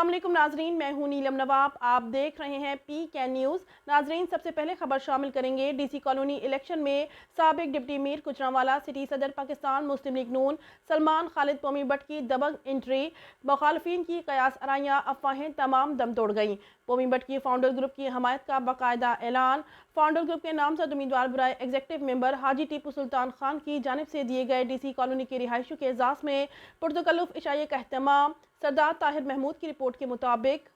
अस्सलामुअलैकुम नाजरीन, मैं हूं नीलम नवाब। आप देख रहे हैं PK न्यूज़। नाजरीन, सबसे पहले खबर शामिल करेंगे। DC कॉलोनी इलेक्शन में साबिक डिप्टी मीर गुजरांवाला सिटी सदर पाकिस्तान मुस्लिम लीग नून सलमान खालिद पोमी बट की दबंग एंट्री, मुखालफिन की कयास आराइयाँ, अफवाहें तमाम दम तोड़ गईं। पोमी बट की फाउंडर ग्रुप की हमायत का बाकायदा ऐलान। फाउंडर ग्रुप के नामजद उम्मीदवार बराए एग्जीक्यूटिव मेंबर हाजी टीपू सुल्तान खान की जानिब से दिए गए DC कॉलोनी के रिहायशियों के एजाज में पुरतकल्लुफ इशाए का अहतमाम। सरदार ताहिर महमूद की रिपोर्ट के मुताबिक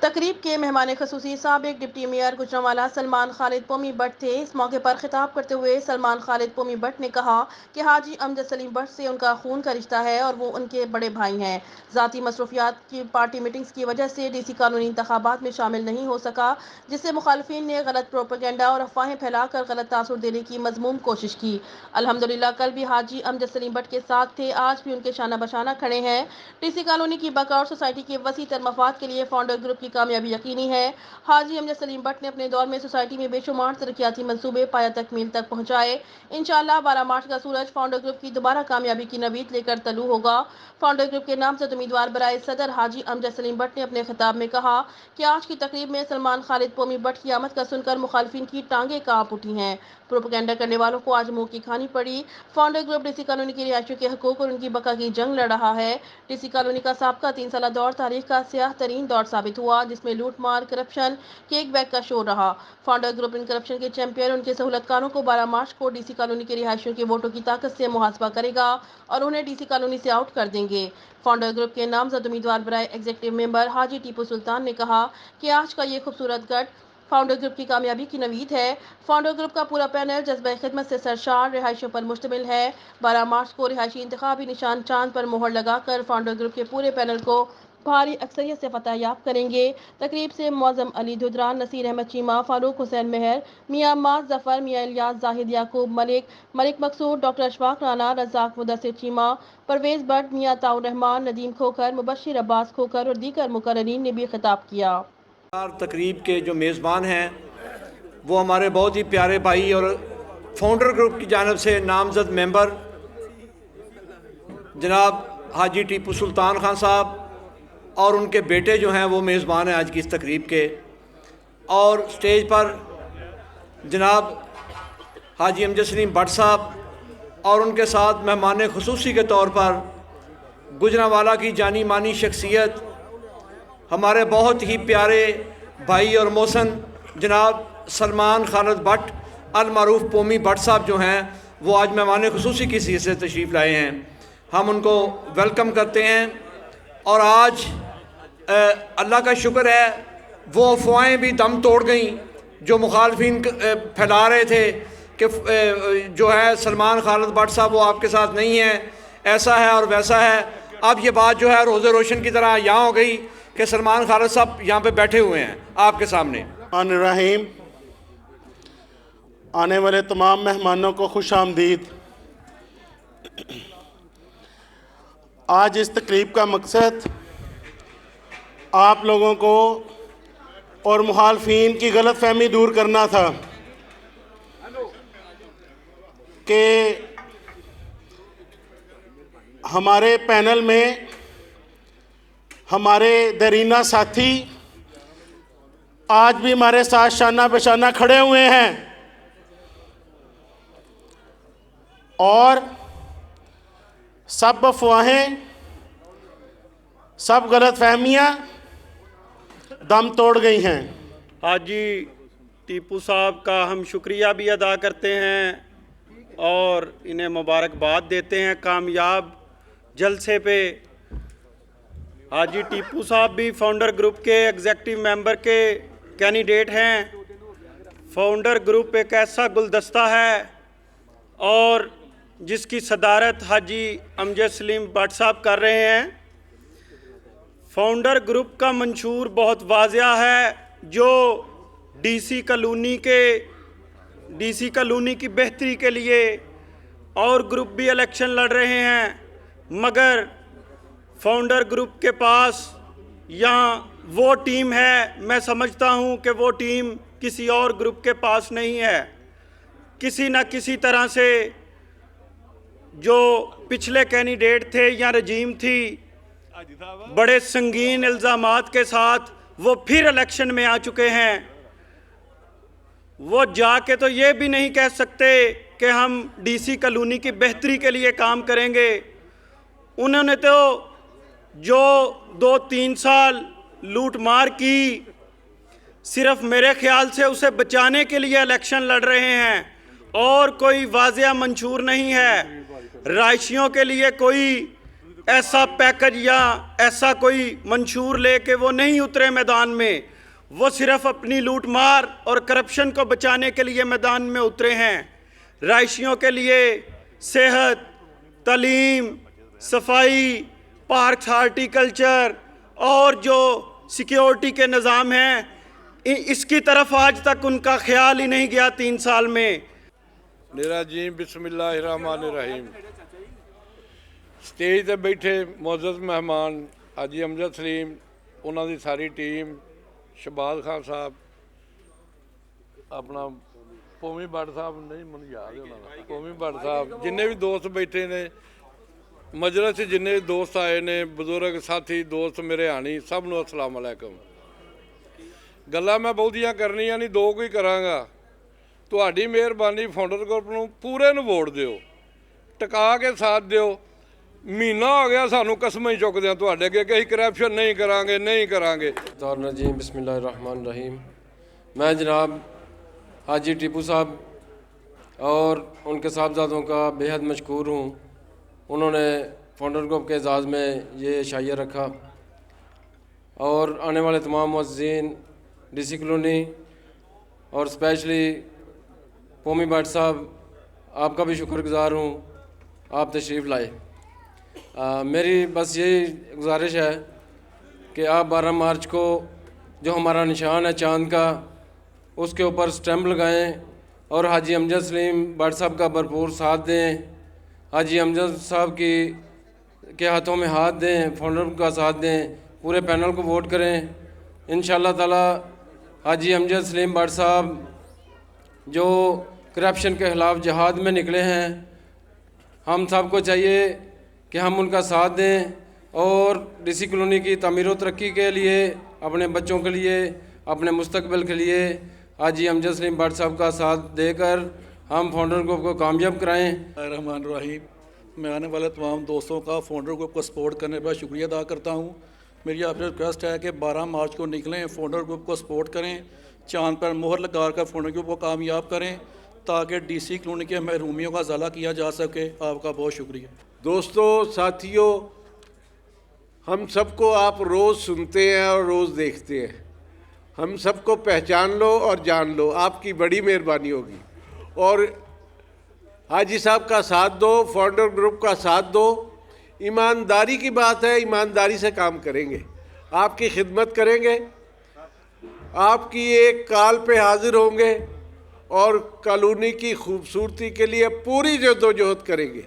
तकरीब के मेहमान खसूसी साबिक डिप्टी मेयर गुजरांवाला सलमान खालिद पोमी बट थे। इस मौके पर खिताब करते हुए सलमान खालिद पोमी बट ने कहा कि हाजी अमजद सलीम बट से उनका खून का रिश्ता है और वो उनके बड़े भाई हैं। ज़ाती मसरूफियात की पार्टी मीटिंग्स की वजह से DC कानूनी इंतखाबात में शामिल नहीं हो सका, जिससे मुखालफिन ने गलत प्रोपेगेंडा और अफवाहें फैलाकर गलत तासुर देने की मजमूम कोशिश की। अल्हम्दुलिल्लाह कल भी हाजी अमजद सलीम बट के साथ थे, आज भी उनके शाना बशाना खड़े हैं। DC कॉलोनी की बकौर सोसाइटी के वसी तर मफाद के लिए फाउंडर ग्रुप की कामयाबी यकीनी है। हाजी अमजद सलीम बट ने अपने दौर में सोसाइटी में बेशुमार तरक्याती मंसूबे पाया तकमील तक पहुँचाए। इंशाअल्लाह 12 मार्च का सूरज फाउंडर ग्रुप की दोबारा कामयाबी की नवीद लेकर तलू होगा। फाउंडर ग्रुप के नामजद उम्मीदवार बराए सदर हाजी अमजद सलीम बट ने अपने खिताब में कहा कि आज की तकरीब में सलमान खालिद पोमी बट की आमद का सुनकर मुखालफिन की टांगे कांप उठी हैं। प्रोपेगेंडा करने वालों को आज मुंह की खानी पड़ी। फाउंडर ग्रुप DC कॉलोनी की रिहायशियों के हकूक और उनकी बका की जंग लड़ रहा है। DC कॉलोनी का साबका 3 साल दौर तारीख का स्याह तरीन दौर साबित हुआ, जिसमें लूट मार, करप्शन, केक बैग का शोर रहा। फाउंडर ग्रुप इन करप्शन के चैंपियन उनके सहूलतकारों को 12 मार्च को DC कॉलोनी के रिहायशियों के वोटों की ताकत से मुहासबा करेगा और उन्हें DC कॉलोनी से आउट कर देंगे। फाउंडर ग्रुप के नामजद उम्मीदवार बराए एग्जीक्यूटिव मेंबर हाजी टीपू सुल्तान ने कहा कि आज का ये खूबसूरत गढ़ फाउंडर ग्रुप की कामयाबी की नवीद है। फाउंडर ग्रुप का पूरा पैनल जज्बा खिदमत से सरशार रिहायशियों पर मुश्तमिल है। 12 मार्च को रिहायशी इंतखाबी निशान चांद पर मोहर लगाकर फाउंडर ग्रुप के पूरे पैनल को भारी अक्सरियत से फतह याब करेंगे। तकरीब से मौज़म अली धुदरान, नसीर अहमद चीमा, फारूक हुसैन मेहर, मियाँ अम्मास जफ़र, मियाँ इलियास, जाहिद याकूब मलिक, मलिक मकसूद, डॉक्टर अशफाक राना, रज़ाक मुदस्सिर चीमा, परवेज़ भट्ट, मियाँ ताउर रहमान, नदीम खोखर, मुबश्शिर अब्बास खोखर और दीगर मुकर्ररीन ने भी खिताब किया। तकरीब के जो मेज़बान हैं वो हमारे बहुत ही प्यारे भाई और फाउंडर ग्रुप की जानिब से नामजद मेंबर जनाब हाजी टीपू सुल्तान खान साहब और उनके बेटे जो हैं वो मेज़बान हैं आज की इस तकरीब के। और स्टेज पर जनाब हाजी अमजद सलीम भट्ट साहब और उनके साथ मेहमान खुसूसी के तौर पर गुजरांवाला की जानी मानी शख्सियत हमारे बहुत ही प्यारे भाई और मोहसन जनाब सलमान खालिद बट अल मारूफ पोमी बट साहब जो हैं वो आज मेहमान खुसूसी की हैसियत से तशरीफ़ लाए हैं। हम उनको वेलकम करते हैं। और आज अल्लाह का शुक्र है वो अफवाहें भी दम तोड़ गई जो मुखालफिन फैला रहे थे कि जो है सलमान खालिद बट साहब वो आपके साथ नहीं है, ऐसा है और वैसा है। अब ये बात जो है रोज़े रोशन की तरह यहाँ हो गई कि सलमान खालिद साहब यहाँ पे बैठे हुए हैं आपके सामने। रहीम, आने वाले तमाम मेहमानों को खुश आमदीद। आज इस तकरीब का मकसद आप लोगों को और मुखालफिन की गलत फहमी दूर करना था कि हमारे पैनल में हमारे दरीना साथी आज भी हमारे साथ शाना बशाना खड़े हुए हैं और सब अफवाहें, सब गलत फहमियाँ दम तोड़ गई हैं। हाजी टीपू साहब का हम शुक्रिया भी अदा करते हैं और इन्हें मुबारकबाद देते हैं कामयाब जलसे पे। हाजी टीपू साहब भी फाउंडर ग्रुप के एग्जीक्यूटिव मेंबर के कैंडिडेट हैं। फाउंडर ग्रुप एक ऐसा गुलदस्ता है और जिसकी सदारत हाजी अमजद सलीम भट्ट साहब कर रहे हैं। फाउंडर ग्रुप का मंशूर बहुत वाज़िया है जो DC कॉलोनी की बेहतरी के लिए और ग्रुप भी इलेक्शन लड़ रहे हैं, मगर फाउंडर ग्रुप के पास यहाँ वो टीम है, मैं समझता हूँ कि वो टीम किसी और ग्रुप के पास नहीं है। किसी न किसी तरह से जो पिछले कैंडिडेट थे या रजीम थी बड़े संगीन इल्ज़ामात के साथ वो फिर इलेक्शन में आ चुके हैं। वो जाके तो ये भी नहीं कह सकते कि हम डीसी कॉलोनी की बेहतरी के लिए काम करेंगे। उन्होंने तो जो 2-3 साल लूट मार की, सिर्फ मेरे ख्याल से उसे बचाने के लिए इलेक्शन लड़ रहे हैं और कोई वाज़ेह मंशूर नहीं है। रायशियों के लिए कोई ऐसा पैकेज या ऐसा कोई मंशूर लेके वो नहीं उतरे मैदान में। वो सिर्फ अपनी लूट मार और करप्शन को बचाने के लिए मैदान में उतरे हैं। रायशियों के लिए सेहत, तालीम, सफाई, पार्क्स, हार्टिकल्चर और जो सिक्योरिटी के निज़ाम हैं, इसकी तरफ आज तक उनका ख्याल ही नहीं गया 3 साल में। निराजीम बिस्मिल्लाहिर्रहमानिर्रहीम। स्टेज ते बैठे मोअज़्ज़ज़ मेहमान हाजी अमजद सलीम, उन्हों की सारी टीम, शहबाज खान साहब, अपना पोमी भट्ट साहब, नहीं मैं याद है पोमी भट्ट साहब, जिन्ने भी दोस्त बैठे ने मजलिस से, जिन्ने भी दोस्त आए ने, बजुर्ग साथी दोस्त मेरे आनी, सब नूं अस्सलाम अलैकुम। गल्लां मैं बहुतियां करनियां नहीं, 2 कोई करांगा। तुहाडी मेहरबानी फाउंडर ग्रुप नूं पूरे नूं वोट दिओ, टका के साथ दिओ। महीना हो गया सानू कसम ही चुकदे तुहाडे अगे कि करप्शन नहीं करांगे, नहीं करांगे। रजीम बिस्मिल्लाहिर्रहमानिर्रहीम। मैं जनाब हाजी टीपू साहब और उनके साहबजादों का बेहद मशकूर हूँ। उन्होंने फाउंडर ग्रुप के एजाज़ में ये शाइया रखा और आने वाले तमाम मुअज़्ज़िन, डीसी कॉलोनी और स्पेशली पोमी भट्ट साहब, आपका भी शुक्रगुज़ार हूँ, आप तशरीफ़ लाए। मेरी बस यही गुजारिश है कि आप 12 मार्च को जो हमारा निशान है चांद का, उसके ऊपर स्टैम्प लगाएं और हाजी अमजद सलीम भट्ट साहब का भरपूर साथ दें। हाजी अमजद साहब के हाथों में हाथ दें, फाउंडर का साथ दें, पूरे पैनल को वोट करें। इंशाअल्लाह ताला हाजी अमजद सलीम भट्ट साहब जो करप्शन के ख़िलाफ़ जहाद में निकले हैं, हम सबको चाहिए कि हम उनका साथ दें और डीसी कॉलोनी की तामीर व तरक्की के लिए, अपने बच्चों के लिए, अपने मुस्तकबिल के लिए हाजी अमजद सलीम भट्ट साहब का साथ देकर हम फाउंडर ग्रुप को कामयाब कराएँ। रहमान रहीम। मैं आने वाले तमाम दोस्तों का फाउंडर ग्रुप को सपोर्ट करने पर शुक्रिया अदा करता हूँ। मेरी आपसे रिक्वेस्ट है कि 12 मार्च को निकलें, फाउंडर ग्रुप को सपोर्ट करें, चांद पर मोहर लगा कर फाउंडर ग्रुप को कामयाब करें ताकि डीसी कॉलोनी के महरूमियों का ज़ाला किया जा सके। आपका बहुत शुक्रिया। दोस्तों, साथियों, हम सबको आप रोज़ सुनते हैं और रोज़ देखते हैं। हम सबको पहचान लो और जान लो, आपकी बड़ी मेहरबानी होगी। और हाजी साहब का साथ दो, फाउंडर ग्रुप का साथ दो। ईमानदारी की बात है, ईमानदारी से काम करेंगे, आपकी खिदमत करेंगे, आपकी एक कॉल पे हाजिर होंगे और कॉलोनी की खूबसूरती के लिए पूरी जद्दोजहद करेंगे।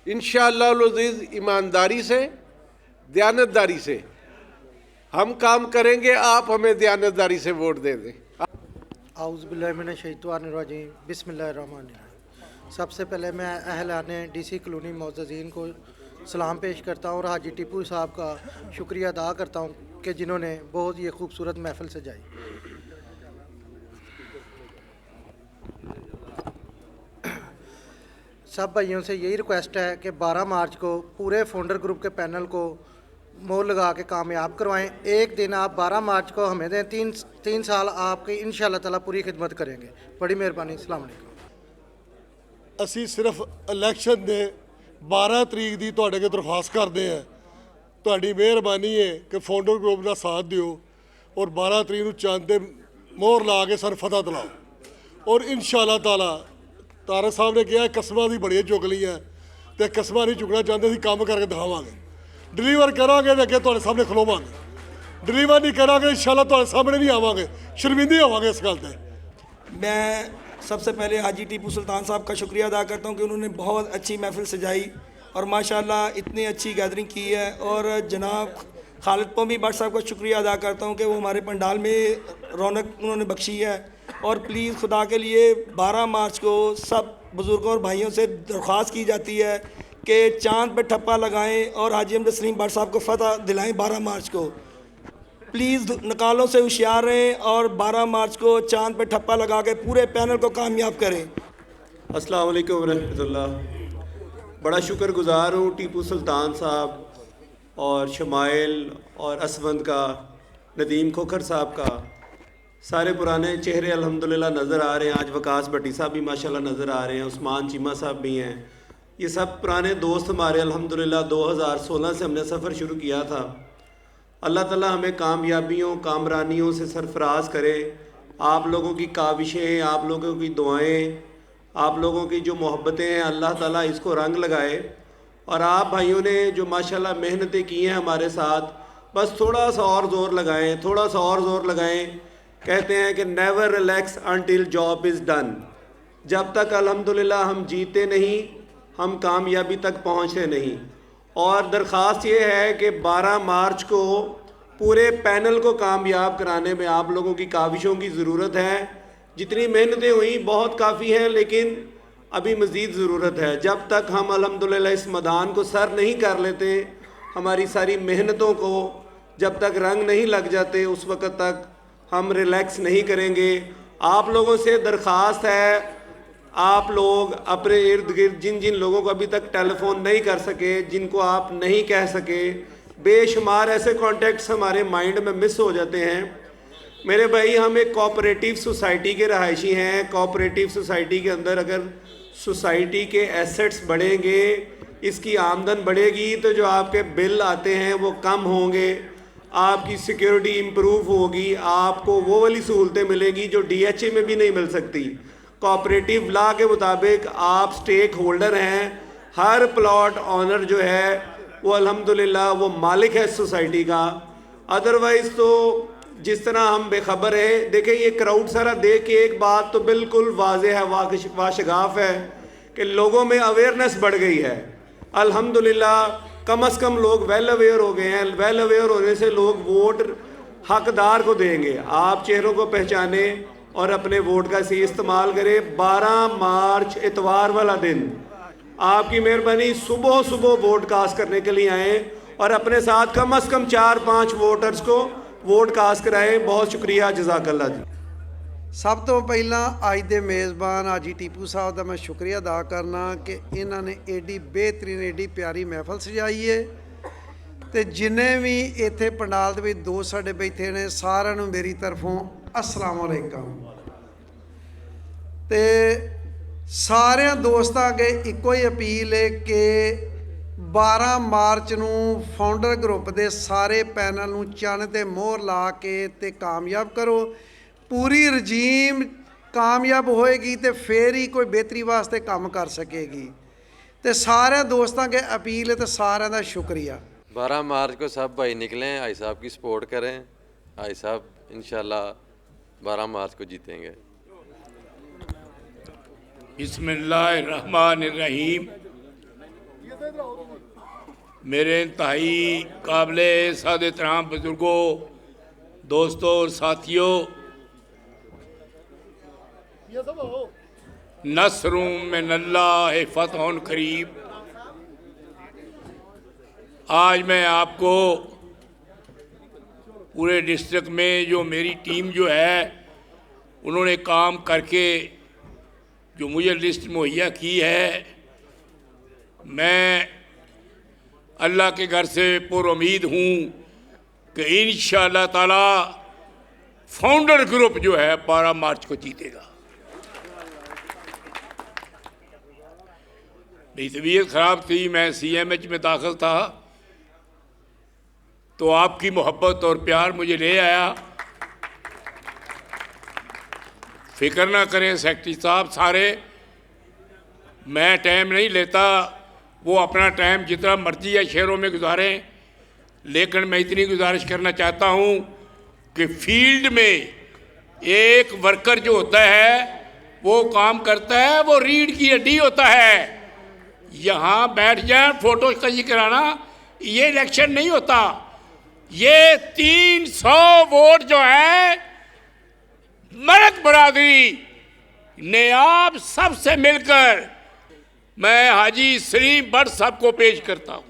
इंशाअल्लाह अज़ीज़ ईमानदारी से, दयानतदारी से हम काम करेंगे। आप हमें दयानतदारी से वोट दे दें। औज़ुबिल्लाहिमिनश्शैतानिर्रजीम बिस्मिल्लाहिर्रहमानिर्रहीम। सबसे पहले मैं अहलाने डीसी कॉलोनी मुअज़्ज़ज़ीन को सलाम पेश करता हूँ और हाजी टीपू साहब का शुक्रिया अदा करता हूँ कि जिन्होंने बहुत ये खूबसूरत महफ़िल सजाई। सब भाइयों से यही रिक्वेस्ट है कि 12 मार्च को पूरे फाउंडर ग्रुप के पैनल को मोहर लगा के कामयाब करवाएं। एक दिन आप 12 मार्च को हमें दें, 3 साल आपकी इंशाअल्लाह ताला पूरी खिदमत करेंगे। बड़ी मेहरबानी। अस्सलाम वालेकुम। ਅਸੀਂ ਸਿਰਫ ਇਲੈਕਸ਼ਨ ਦੇ 12 ਤਰੀਕ ਦੀ ਤੁਹਾਡੇ ਅੱਗੇ ਦਰਖਾਸਤ ਕਰਦੇ ਹਾਂ। ਤੁਹਾਡੀ ਮਿਹਰਬਾਨੀ ਹੈ ਕਿ ਫਾਊਂਡਰ ਗਰੁੱਪ ਦਾ ਸਾਥ ਦਿਓ ਔਰ 12 ਤਰੀਕ ਨੂੰ ਚੰਦ ਦੇ ਮੋਹਰ ਲਾ ਕੇ ਸਾਨੂੰ ਫਤਹ ਦਿਲਾਓ। ਔਰ ਇਨਸ਼ਾਅੱਲਾ ਤਾਲਾ ਤਾਰਾ ਸਾਹਿਬ ਨੇ ਕਿਹਾ ਕਸਮਾਂ ਦੀ ਬੜੀਆਂ ਚੁੱਕ ਲਈਆਂ ਤੇ ਕਸਮਾਂ ਨਹੀਂ ਚੁੱਕਣਾ ਚਾਹੁੰਦੇ, ਅਸੀਂ ਕੰਮ ਕਰਕੇ ਦਿਖਾਵਾਂਗੇ, डिलीवर करांगे तो अगे तुहाडे सामने खलोवांगे। डिलीवर नहीं करांगे इंशाअल्लाह तुहाडे सामने नहीं आवांगे, शर्मिंदे होवांगे इस गल ते। मैं सबसे पहले हाजी टीपू सुल्तान साहब का शुक्रिया अदा करता हूँ कि उन्होंने बहुत अच्छी महफिल सजाई और माशाल्लाह इतनी अच्छी गैदरिंग की है। और जनाब खालिद पोमी भट्ट साहब का शुक्रिया अदा करता हूँ कि वो हमारे पंडाल में रौनक उन्होंने बख्शी है। और प्लीज़ खुदा के लिए 12 मार्च को सब बुज़ुर्गों और भाइयों से दरख्वास्त की जाती है कि चांद पे ठप्पा लगाएं और हाजी अहमद सलीम भट्ट साहब को फतह दिलाएं 12 मार्च को। प्लीज़ नकालों से होशियार रहें और 12 मार्च को चांद पे ठप्पा लगा के पूरे पैनल को कामयाब करें। अस्सलाम वालेकुम रहमतुल्लाह। बड़ा शुक्रगुज़ार हूँ टीपू सुल्तान साहब और शमाइल और असवंद का, नदीम खोखर साहब का। सारे पुराने चेहरे अल्हम्दुलिल्लाह नज़र आ रहे हैं। आज वकास भट्टी साहब भी माशाल्लाह नज़र आ रहे हैं, उस्मान चीमा साहब भी हैं। ये सब पुराने दोस्त हमारे अल्हम्दुलिल्लाह 2016 से हमने सफ़र शुरू किया था। अल्लाह ताला हमें कामयाबियों कामरानियों से सरफराज करे। आप लोगों की काविशें, आप लोगों की दुआएं, आप लोगों की जो मोहब्बतें हैं, अल्लाह ताला इसको रंग लगाए। और आप भाइयों ने जो माशाल्लाह मेहनतें की हैं हमारे साथ, बस थोड़ा सा और ज़ोर लगाएं, थोड़ा सा और ज़ोर लगाएं। कहते हैं कि never relax until job is done. जब तक अल्हम्दुलिल्लाह हम जीते नहीं, हम कामयाबी तक पहुँचते नहीं। और दरख्वास्त ये है कि 12 मार्च को पूरे पैनल को कामयाब कराने में आप लोगों की काविशों की ज़रूरत है। जितनी मेहनतें हुई बहुत काफ़ी हैं, लेकिन अभी मज़ीद ज़रूरत है। जब तक हम अल्हम्दुलिल्लाह इस मैदान को सर नहीं कर लेते, हमारी सारी मेहनतों को जब तक रंग नहीं लग जाते, उस वक़्त तक हम रिलैक्स नहीं करेंगे। आप लोगों से दरख्वास्त है, आप लोग अपने इर्द गिर्द जिन जिन लोगों को अभी तक टेलीफोन नहीं कर सके, जिनको आप नहीं कह सके, बेशुमार ऐसे कॉन्टेक्ट्स हमारे माइंड में मिस हो जाते हैं। मेरे भाई, हम एक कोऑपरेटिव सोसाइटी के रहायशी हैं। कोऑपरेटिव सोसाइटी के अंदर अगर सोसाइटी के एसेट्स बढ़ेंगे, इसकी आमदन बढ़ेगी, तो जो आपके बिल आते हैं वो कम होंगे, आपकी सिक्योरिटी इम्प्रूव होगी, आपको वो वाली सहूलतें मिलेंगी जो DHA में भी नहीं मिल सकती। कोऑपरेटिव लॉ के मुताबिक आप स्टेक होल्डर हैं। हर प्लॉट ऑनर जो है वो अल्हम्दुलिल्लाह वो मालिक है सोसाइटी का। अदरवाइज़ तो जिस तरह हम बेखबर हैं, देखिए ये क्राउड सारा देख के एक बात तो बिल्कुल वाज़ेह है, वाशगाफ है कि लोगों में अवेयरनेस बढ़ गई है। अल्हम्दुलिल्लाह कम से कम लोग वेल अवेयर हो गए हैं। वेल अवेयर होने से लोग वोट हकदार को देंगे। आप चेहरों को पहचाने और अपने वोट का सही इस्तेमाल करें। 12 मार्च इतवार वाला दिन आपकी मेहरबानी सुबह सुबह वोट कास्ट करने के लिए आएँ और अपने साथ कम से कम 4-5 वोटर्स को वोट कास्ट कराएं। बहुत शुक्रिया, जज़ाकल्लाह जी। ਸਭ ਤੋਂ ਪਹਿਲਾਂ ਅੱਜ ਦੇ ਮੇਜ਼ਬਾਨ ਹਾਜੀ ਟੀਪੂ ਸਾਹਿਬ ਦਾ ਮੈਂ ਸ਼ੁਕਰੀਆ ਅਦਾ ਕਰਨਾ ਕਿ ਇਹਨਾਂ ਨੇ ਏਡੀ ਬਿਹਤਰੀਨ ਏਡੀ ਪਿਆਰੀ ਮਹਿਫਲ ਸਜਾਈ ਏ। ਤੇ ਜਿੰਨੇ ਵੀ ਇੱਥੇ ਪੰਡਾਲ ਦੇ ਵਿੱਚ ਦੋਸਤ ਸਾਡੇ ਬੈਠੇ ਨੇ, ਸਾਰਿਆਂ ਨੂੰ ਮੇਰੀ ਤਰਫੋਂ अस्सलाम वालेकुम। ਤੇ ਸਾਰਿਆਂ ਦੋਸਤਾਂ ਅੱਗੇ ਇੱਕੋ ਹੀ ਅਪੀਲ ਹੈ ਕਿ 12 ਮਾਰਚ ਨੂੰ ਫਾਊਂਡਰ ਗਰੁੱਪ ਦੇ ਸਾਰੇ ਪੈਨਲ ਨੂੰ ਚੰਨ ਤੇ ਮੋਹਰ ਲਾ ਕੇ ਤੇ ਕਾਮਯਾਬ ਕਰੋ। पूरी रजीम कामयाब होएगी तो फिर ही कोई बेहतरी वास्ते काम कर सकेगी। तो सारे दोस्तों के अपील है, तो सारे का शुक्रिया। 12 मार्च को सब भाई निकलें, भाई साहब की सपोर्ट करें। भाई साहब इंशाल्लाह 12 मार्च को जीतेंगे। बिस्मिल्लाहिर्रहमानिर्रहीम। मेरे इंतहाई काबिल सादे तराम बुजुर्गों, दोस्तों और साथियों, नसरुम मिनल्लाह फतहुन करीब। आज मैं आपको पूरे डिस्ट्रिक्ट में जो मेरी टीम जो है उन्होंने काम करके जो मुझे लिस्ट मुहैया की है, मैं अल्लाह के घर से पुरुम्मीद हूँ कि इंशाअल्लाह ताला फाउंडर ग्रुप जो है 12 मार्च को जीतेगा। मेरी तबीयत ख़राब थी, मैं CMH में दाखिल था, तो आपकी मोहब्बत और प्यार मुझे ले आया। फ़िक्र ना करें सेक्रेटरी साहब सारे, मैं टाइम नहीं लेता, वो अपना टाइम जितना मर्जी है शहरों में गुजारें, लेकिन मैं इतनी गुजारिश करना चाहता हूँ कि फील्ड में एक वर्कर जो होता है वो काम करता है, वो रीढ़ की हड्डी होता है। यहाँ बैठ जाए फोटो कजी कराना, ये इलेक्शन नहीं होता। ये 300 वोट जो है मर्द बरादरी ने आप सबसे मिलकर मैं हाजी सलीम भट्ट साहब को पेश करता हूँ।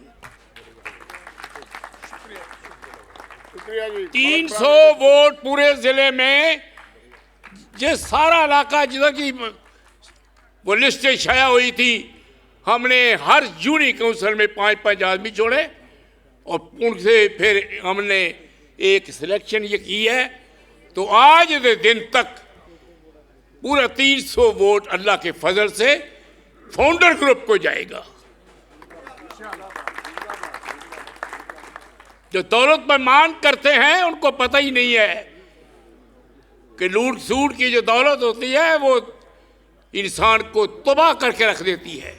300 वोट पूरे जिले में, ये सारा इलाका जिधर की वो लिस्टें शाया हुई थी, हमने हर यूनिट काउंसिल में 5-5 आदमी जोड़े और उनसे फिर हमने एक सिलेक्शन ये की है। तो आज के दिन तक पूरा 300 वोट अल्लाह के फजल से फाउंडर ग्रुप को जाएगा। जो दौलत पर मान करते हैं उनको पता ही नहीं है कि लूट सूट की जो दौलत होती है वो इंसान को तबाह करके रख देती है।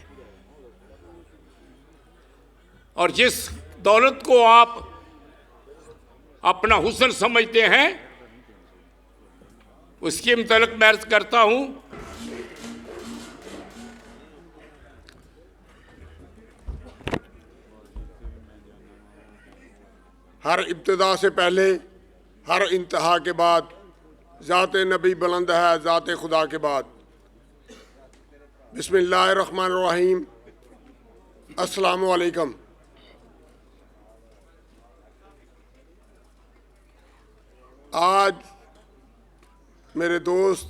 और जिस दौलत को आप अपना हुस्न समझते हैं उसके मुतालिक मैं अर्ज करता हूं, हर इब्तिदा से पहले हर इंतहा के बाद ज़ात नबी बुलंद है, ज़ात खुदा के बाद। बिस्मिल्लाहिर्रहमानिर्रहीम। अस्सलामु अलैकुम। आज मेरे दोस्त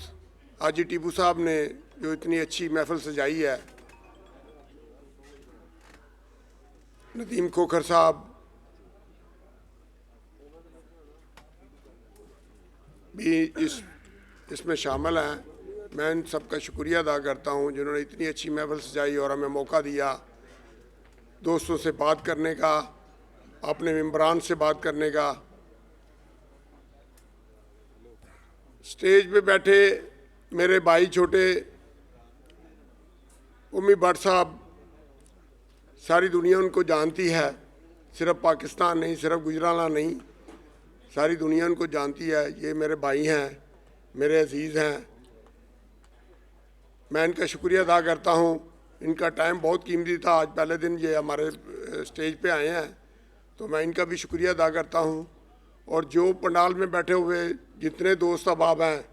हाजी टीपू साहब ने जो इतनी अच्छी महफिल सजाई है, नदीम खोखर साहब भी इसमें शामिल हैं। मैं इन सब का शुक्रिया अदा करता हूं जिन्होंने इतनी अच्छी महफिल सजाई और हमें मौका दिया दोस्तों से बात करने का, अपने मेंबरान से बात करने का। स्टेज पे बैठे मेरे भाई छोटे उम्मी भट्ट साहब, सारी दुनिया उनको जानती है, सिर्फ पाकिस्तान नहीं, सिर्फ गुजराला नहीं, सारी दुनिया उनको जानती है। ये मेरे भाई हैं, मेरे अजीज़ हैं। मैं इनका शुक्रिया अदा करता हूँ। इनका टाइम बहुत कीमती था। आज पहले दिन ये हमारे स्टेज पे आए हैं, तो मैं इनका भी शुक्रिया अदा करता हूँ। और जो पंडाल में बैठे हुए जितने दोस्त अहबाब हैं,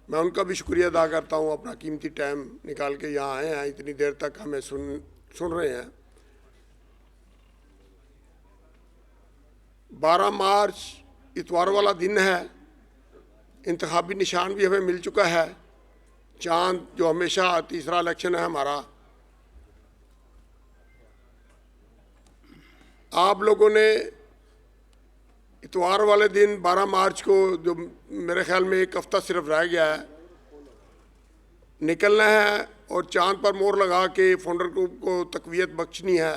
मैं उनका भी शुक्रिया अदा करता हूँ, अपना कीमती टाइम निकाल के यहाँ आए हैं, इतनी देर तक हमें सुन रहे हैं। 12 मार्च इतवार वाला दिन है। इंतखाबी निशान भी हमें मिल चुका है। चांद जो हमेशा तीसरा इलेक्शन है हमारा। आप लोगों ने इतवार वाले दिन 12 मार्च को, जो मेरे ख्याल में एक हफ्ता सिर्फ रह गया है, निकलना है और चांद पर मोहर लगा के फाउंडर ग्रुप को तकवीत बख्शनी है।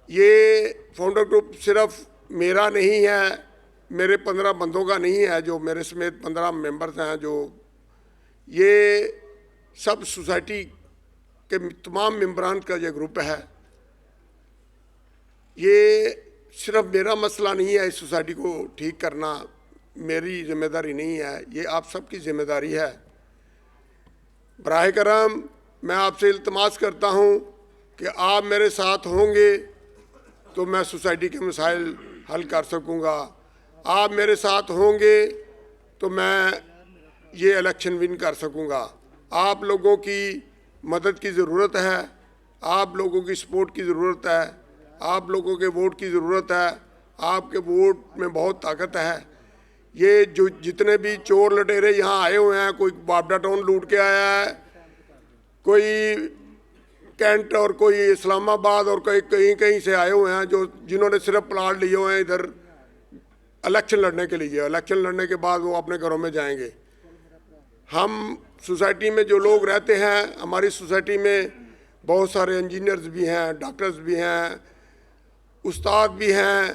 ये फाउंडर ग्रुप सिर्फ मेरा नहीं है, मेरे 15 बंदों का नहीं है, जो मेरे समेत 15 मेंबर्स हैं, जो ये सब सोसाइटी के तमाम मेंबरान का ये ग्रुप है। ये सिर्फ मेरा मसला नहीं है, इस सोसाइटी को ठीक करना मेरी जिम्मेदारी नहीं है, ये आप सबकी जिम्मेदारी है। बराह करम मैं आपसे इल्तमास करता हूँ कि आप मेरे साथ होंगे तो मैं सोसाइटी के मसाइल हल कर सकूँगा। आप मेरे साथ होंगे तो मैं ये इलेक्शन विन कर सकूँगा। आप लोगों की मदद की ज़रूरत है, आप लोगों की सपोर्ट की ज़रूरत है, आप लोगों के वोट की ज़रूरत है। आपके वोट में बहुत ताकत है। ये जो जितने भी चोर लटेरे यहाँ आए हुए हैं, कोई बाबडा टाउन लूट के आया है, कोई कैंट और कोई इस्लामाबाद और कहीं कहीं से आए हुए हैं, जो जिन्होंने सिर्फ प्लाट लिए हुए हैं इधर इलेक्शन लड़ने के लिए। इलेक्शन लड़ने के बाद वो अपने घरों में जाएंगे। हम सोसाइटी में जो लोग रहते हैं, हमारी सोसाइटी में बहुत सारे इंजीनियर्स भी हैं, डॉक्टर्स भी हैं, उस्ताद भी हैं,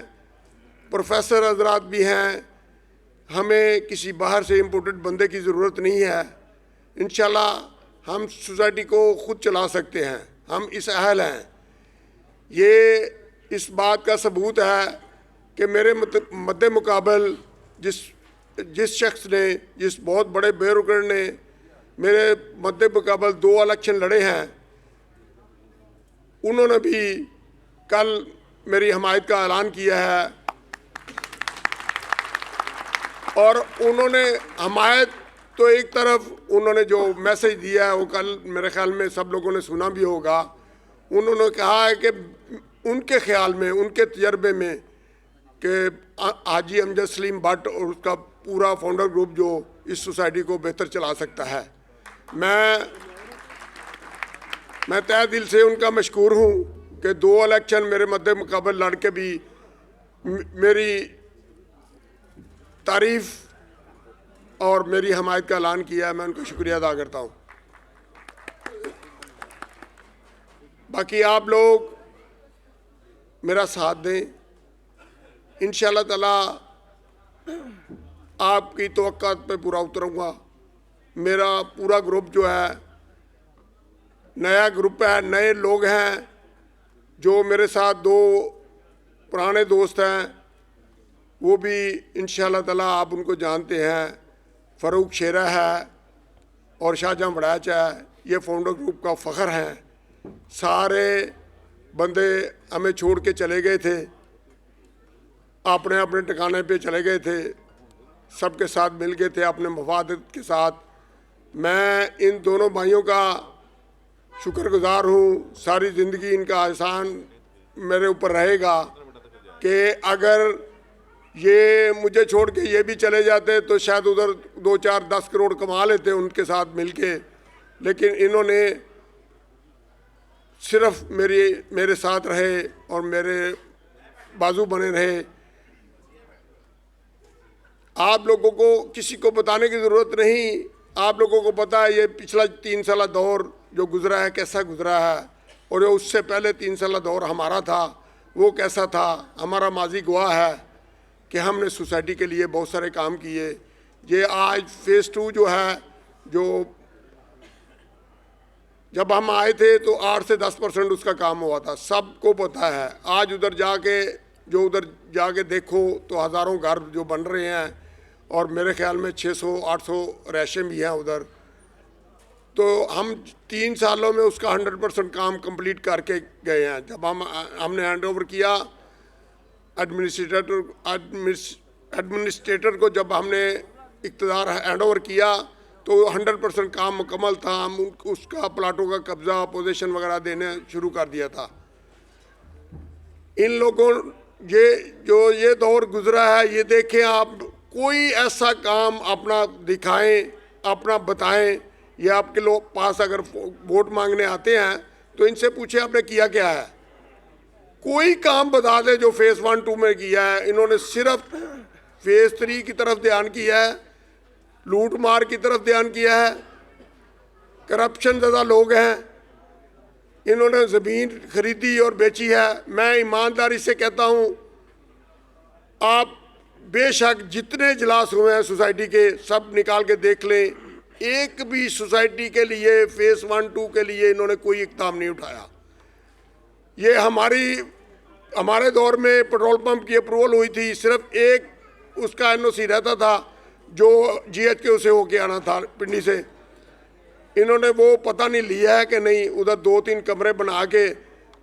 प्रोफेसर हजरात भी हैं। हमें किसी बाहर से इम्पोर्टेड बंदे की ज़रूरत नहीं है। इंशाल्लाह हम सोसाइटी को ख़ुद चला सकते हैं, हम इस अहल हैं। ये इस बात का सबूत है कि मेरे मद्दे मुकाबल जिस शख्स ने, जिस बहुत बड़े बेरुकड़ ने मेरे मद्दे मुकाबल 2 इलेक्शन लड़े हैं, उन्होंने भी कल मेरी हमायत का ऐलान किया है और उन्होंने हमायत तो एक तरफ उन्होंने जो मैसेज दिया है वो कल मेरे ख्याल में सब लोगों ने सुना भी होगा। उन्होंने कहा है कि उनके ख्याल में, उनके तजर्बे में कि हाजी अमजद सलीम भट्ट और उसका पूरा फाउंडर ग्रुप जो इस सोसाइटी को बेहतर चला सकता है। मैं तहे दिल से उनका मशकूर हूँ कि 2 इलेक्शन मेरे मद्दे मुकाबल लड़ के भी मेरी तारीफ़ और मेरी हमायत का ऐलान किया है। मैं उनका शुक्रिया अदा करता हूँ। बाकी आप लोग मेरा साथ दें, इंशाअल्लाह ताला आपकी तवक्कात पे पूरा उतरूँगा। मेरा पूरा ग्रुप जो है नया ग्रुप है, नए लोग हैं जो मेरे साथ 2 पुराने दोस्त हैं, वो भी इंशाअल्लाह ताला आप उनको जानते हैं। फ़ारूक शेरा है और शाहजहां बड़ाच है, ये फाउंडर ग्रुप का फ़ख्र हैं। सारे बंदे हमें छोड़ के चले गए थे, अपने अपने ठिकाने पे चले गए थे, सबके साथ मिल गए थे अपने मफादत के साथ। मैं इन दोनों भाइयों का शुक्रगुजार हूँ। सारी ज़िंदगी इनका एहसान मेरे ऊपर रहेगा कि अगर ये मुझे छोड़ के ये भी चले जाते तो शायद उधर 2, 4, 10 करोड़ कमा लेते उनके साथ मिल के, लेकिन इन्होंने सिर्फ मेरे साथ रहे और मेरे बाजू बने रहे। आप लोगों को किसी को बताने की ज़रूरत नहीं, आप लोगों को पता है ये पिछला 3 साल दौर जो गुज़रा है कैसा गुज़रा है, और जो उससे पहले 3 साल दौर हमारा था वो कैसा था। हमारा माजी गवाह है कि हमने सोसाइटी के लिए बहुत सारे काम किए। ये आज फ़ेज़ 2 जो है, जो जब हम आए थे तो 8 से 10% उसका काम हुआ था, सबको पता है। आज उधर जाके देखो तो हज़ारों घर जो बन रहे हैं और मेरे ख्याल में 600-800 रैशें भी हैं उधर। तो हम 3 सालों में उसका 100% काम कंप्लीट करके गए हैं। जब हमने हैंड ओवर किया एडमिनिस्ट्रेटर को, जब हमने इक़्तिदार हैंड ओवर किया तो 100% काम मुकम्मल था। हम उसका प्लाटों का कब्ज़ा, पोजीशन वगैरह देने शुरू कर दिया था। इन लोगों ये दौर गुज़रा है, ये देखें आप, कोई ऐसा काम अपना दिखाएं, अपना बताएं। ये आपके लोग पास अगर वोट मांगने आते हैं तो इनसे पूछे आपने किया क्या है, कोई काम बता दे जो फ़ेज़ 1, 2 में किया है। इन्होंने सिर्फ फ़ेज़ 3 की तरफ ध्यान किया है, लूट मार की तरफ ध्यान किया है, करप्शन ज़्यादा लोग हैं। इन्होंने ज़मीन खरीदी और बेची है। मैं ईमानदारी से कहता हूँ, आप बेशक जितने इजलास हुए हैं सोसाइटी के सब निकाल के देख लें, एक भी सोसाइटी के लिए फ़ेज़ 1, 2 के लिए इन्होंने कोई इक़दाम नहीं उठाया। ये हमारे दौर में पेट्रोल पंप की अप्रूवल हुई थी, सिर्फ एक उसका NOC रहता था जो GHQ से होके आना था पिंडी से। इन्होंने वो पता नहीं लिया है कि नहीं, उधर 2-3 कमरे बना के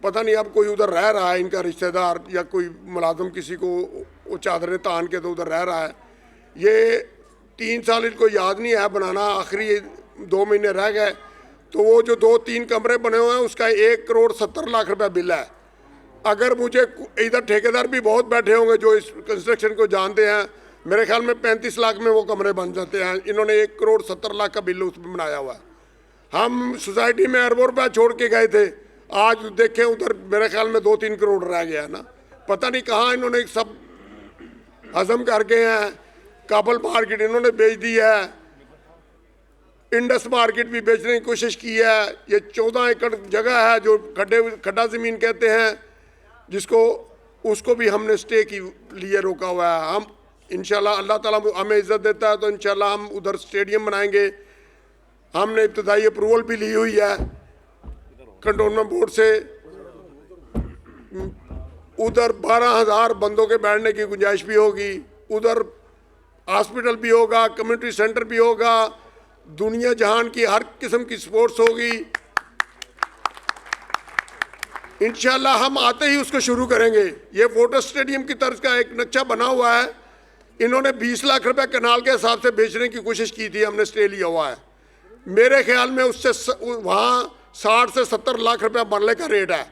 पता नहीं अब कोई उधर रह रहा है, इनका रिश्तेदार या कोई मुलाजिम किसी को वो चादरें तान के तो उधर रह रहा है। ये 3 साल इनको याद नहीं है बनाना, आखिरी 2 महीने रह गए तो वो जो 2-3 कमरे बने हुए हैं उसका 1,70,00,000 रुपये बिल है। अगर मुझे इधर ठेकेदार भी बहुत बैठे होंगे जो इस कंस्ट्रक्शन को जानते हैं, मेरे ख्याल में 35 लाख में वो कमरे बन जाते हैं। इन्होंने 1,70,00,000 का बिल उसमें बनाया हुआ है। हम सोसाइटी में अरबों रुपया छोड़ के गए थे, आज देखें उधर मेरे ख्याल में 2-3 करोड़ रह गया ना। पता नहीं कहाँ इन्होंने सब हजम करके हैं। काबल मार्केट इन्होंने बेच दी है, इंडस मार्केट भी बेचने की कोशिश की है। ये 14 एकड़ जगह है जो खड्डा ज़मीन कहते हैं, जिसको उसको भी हमने स्टे के लिए रोका हुआ है। हम इंशाल्लाह, अल्लाह ताला हमें इज़्ज़त देता है तो इंशाल्लाह हम उधर स्टेडियम बनाएंगे। हमने इब्तदाई अप्रूवल भी ली हुई है कंटोनमेंट बोर्ड से। उधर 12,000 बंदों के बैठने की गुंजाइश भी होगी, उधर हॉस्पिटल भी होगा, कम्युनिटी सेंटर भी होगा, दुनिया जहान की हर किस्म की स्पोर्ट्स होगी। इंशाल्लाह हम आते ही उसको शुरू करेंगे। ये वोटर स्टेडियम की तर्ज का एक नक्शा बना हुआ है, इन्होंने 20 लाख रुपए कनाल के हिसाब से बेचने की कोशिश की थी, हमने स्टे लिया हुआ है। मेरे ख्याल में उससे वहाँ 60 से 70 लाख रुपए मरले का रेट है।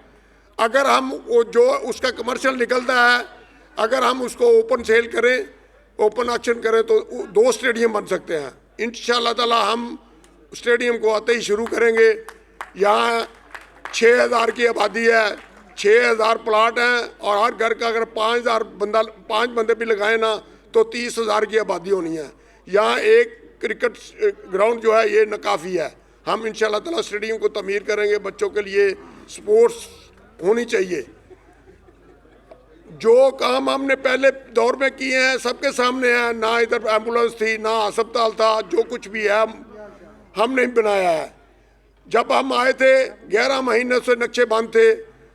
अगर हम वो जो उसका कमर्शियल निकलता है, अगर हम उसको ओपन सेल करें, ओपन ऑक्शन करें, तो 2 स्टेडियम बन सकते हैं। इंशाअल्लाह ताला हम स्टेडियम को आते ही शुरू करेंगे। यहाँ 6000 की आबादी है, 6000 प्लाट हैं, और हर घर का अगर 5 बंदे भी लगाए ना तो 30,000 की आबादी होनी है। यहाँ एक क्रिकेट ग्राउंड जो है ये नाकाफ़ी है। हम इंशाअल्लाह ताला स्टेडियम को तमीर करेंगे। बच्चों के लिए स्पोर्ट्स होनी चाहिए। जो काम हमने पहले दौर में किए हैं सबके सामने है। ना इधर एम्बुलेंस थी, ना अस्पताल था, जो कुछ भी है हमने ही बनाया है। जब हम आए थे 11 महीने से नक्शे बंद थे,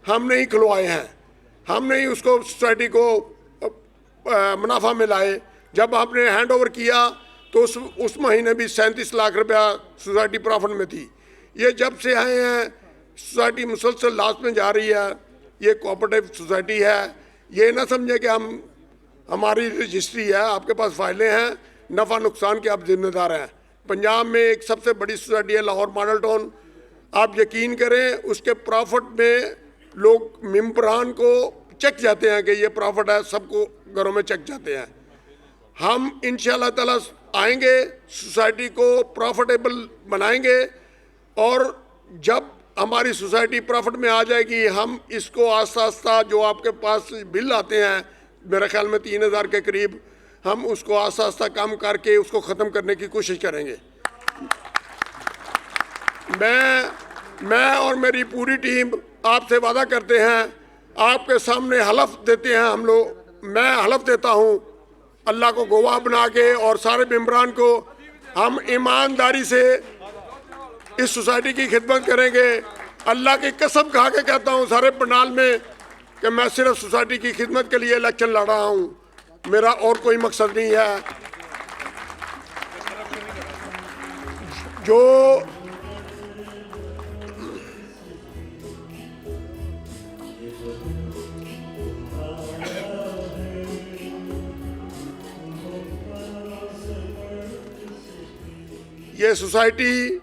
हमने ही खुलवाए हैं, हमने ही उसको सोसाइटी को मुनाफा में लाए। जब हमने हैंड ओवर किया तो उस महीने भी 37 लाख रुपया सोसाइटी प्रॉफिट में थी। ये जब से आए हैं सोसाइटी मुसलसल लास्ट में जा रही है। ये कोऑपरेटिव सोसाइटी है। ये ना समझे कि हमारी रजिस्ट्री है, आपके पास फाइलें हैं, नफ़ा नुकसान के आप जिम्मेदार हैं। पंजाब में एक सबसे बड़ी सोसाइटी है लाहौर मॉडल टाउन। आप यकीन करें उसके प्रॉफिट में लोग मेंबरान को चेक जाते हैं कि ये प्रॉफिट है, सबको घरों में चेक जाते हैं। हम इंशाअल्लाह ताला आएंगे, सोसाइटी को प्रॉफिटेबल बनाएंगे, और जब हमारी सोसाइटी प्रॉफिट में आ जाएगी हम इसको आस्ता आस्ता, जो आपके पास बिल आते हैं मेरे ख्याल में 3000 के करीब, हम उसको आस्ता आस्ता कम करके उसको ख़त्म करने की कोशिश करेंगे। मैं और मेरी पूरी टीम आपसे वादा करते हैं, आपके सामने हलफ देते हैं हम लोग। मैं हलफ देता हूँ अल्लाह को गवाह बना के और सारे मेंबरान को, हम ईमानदारी से इस सोसाइटी की खिदमत करेंगे। अल्लाह की कसम खा के कहता हूँ सारे पंडाल में कि मैं सिर्फ सोसाइटी की खिदमत के लिए इलेक्शन लड़ रहा हूँ, मेरा और कोई मकसद नहीं है। जो ये सोसाइटी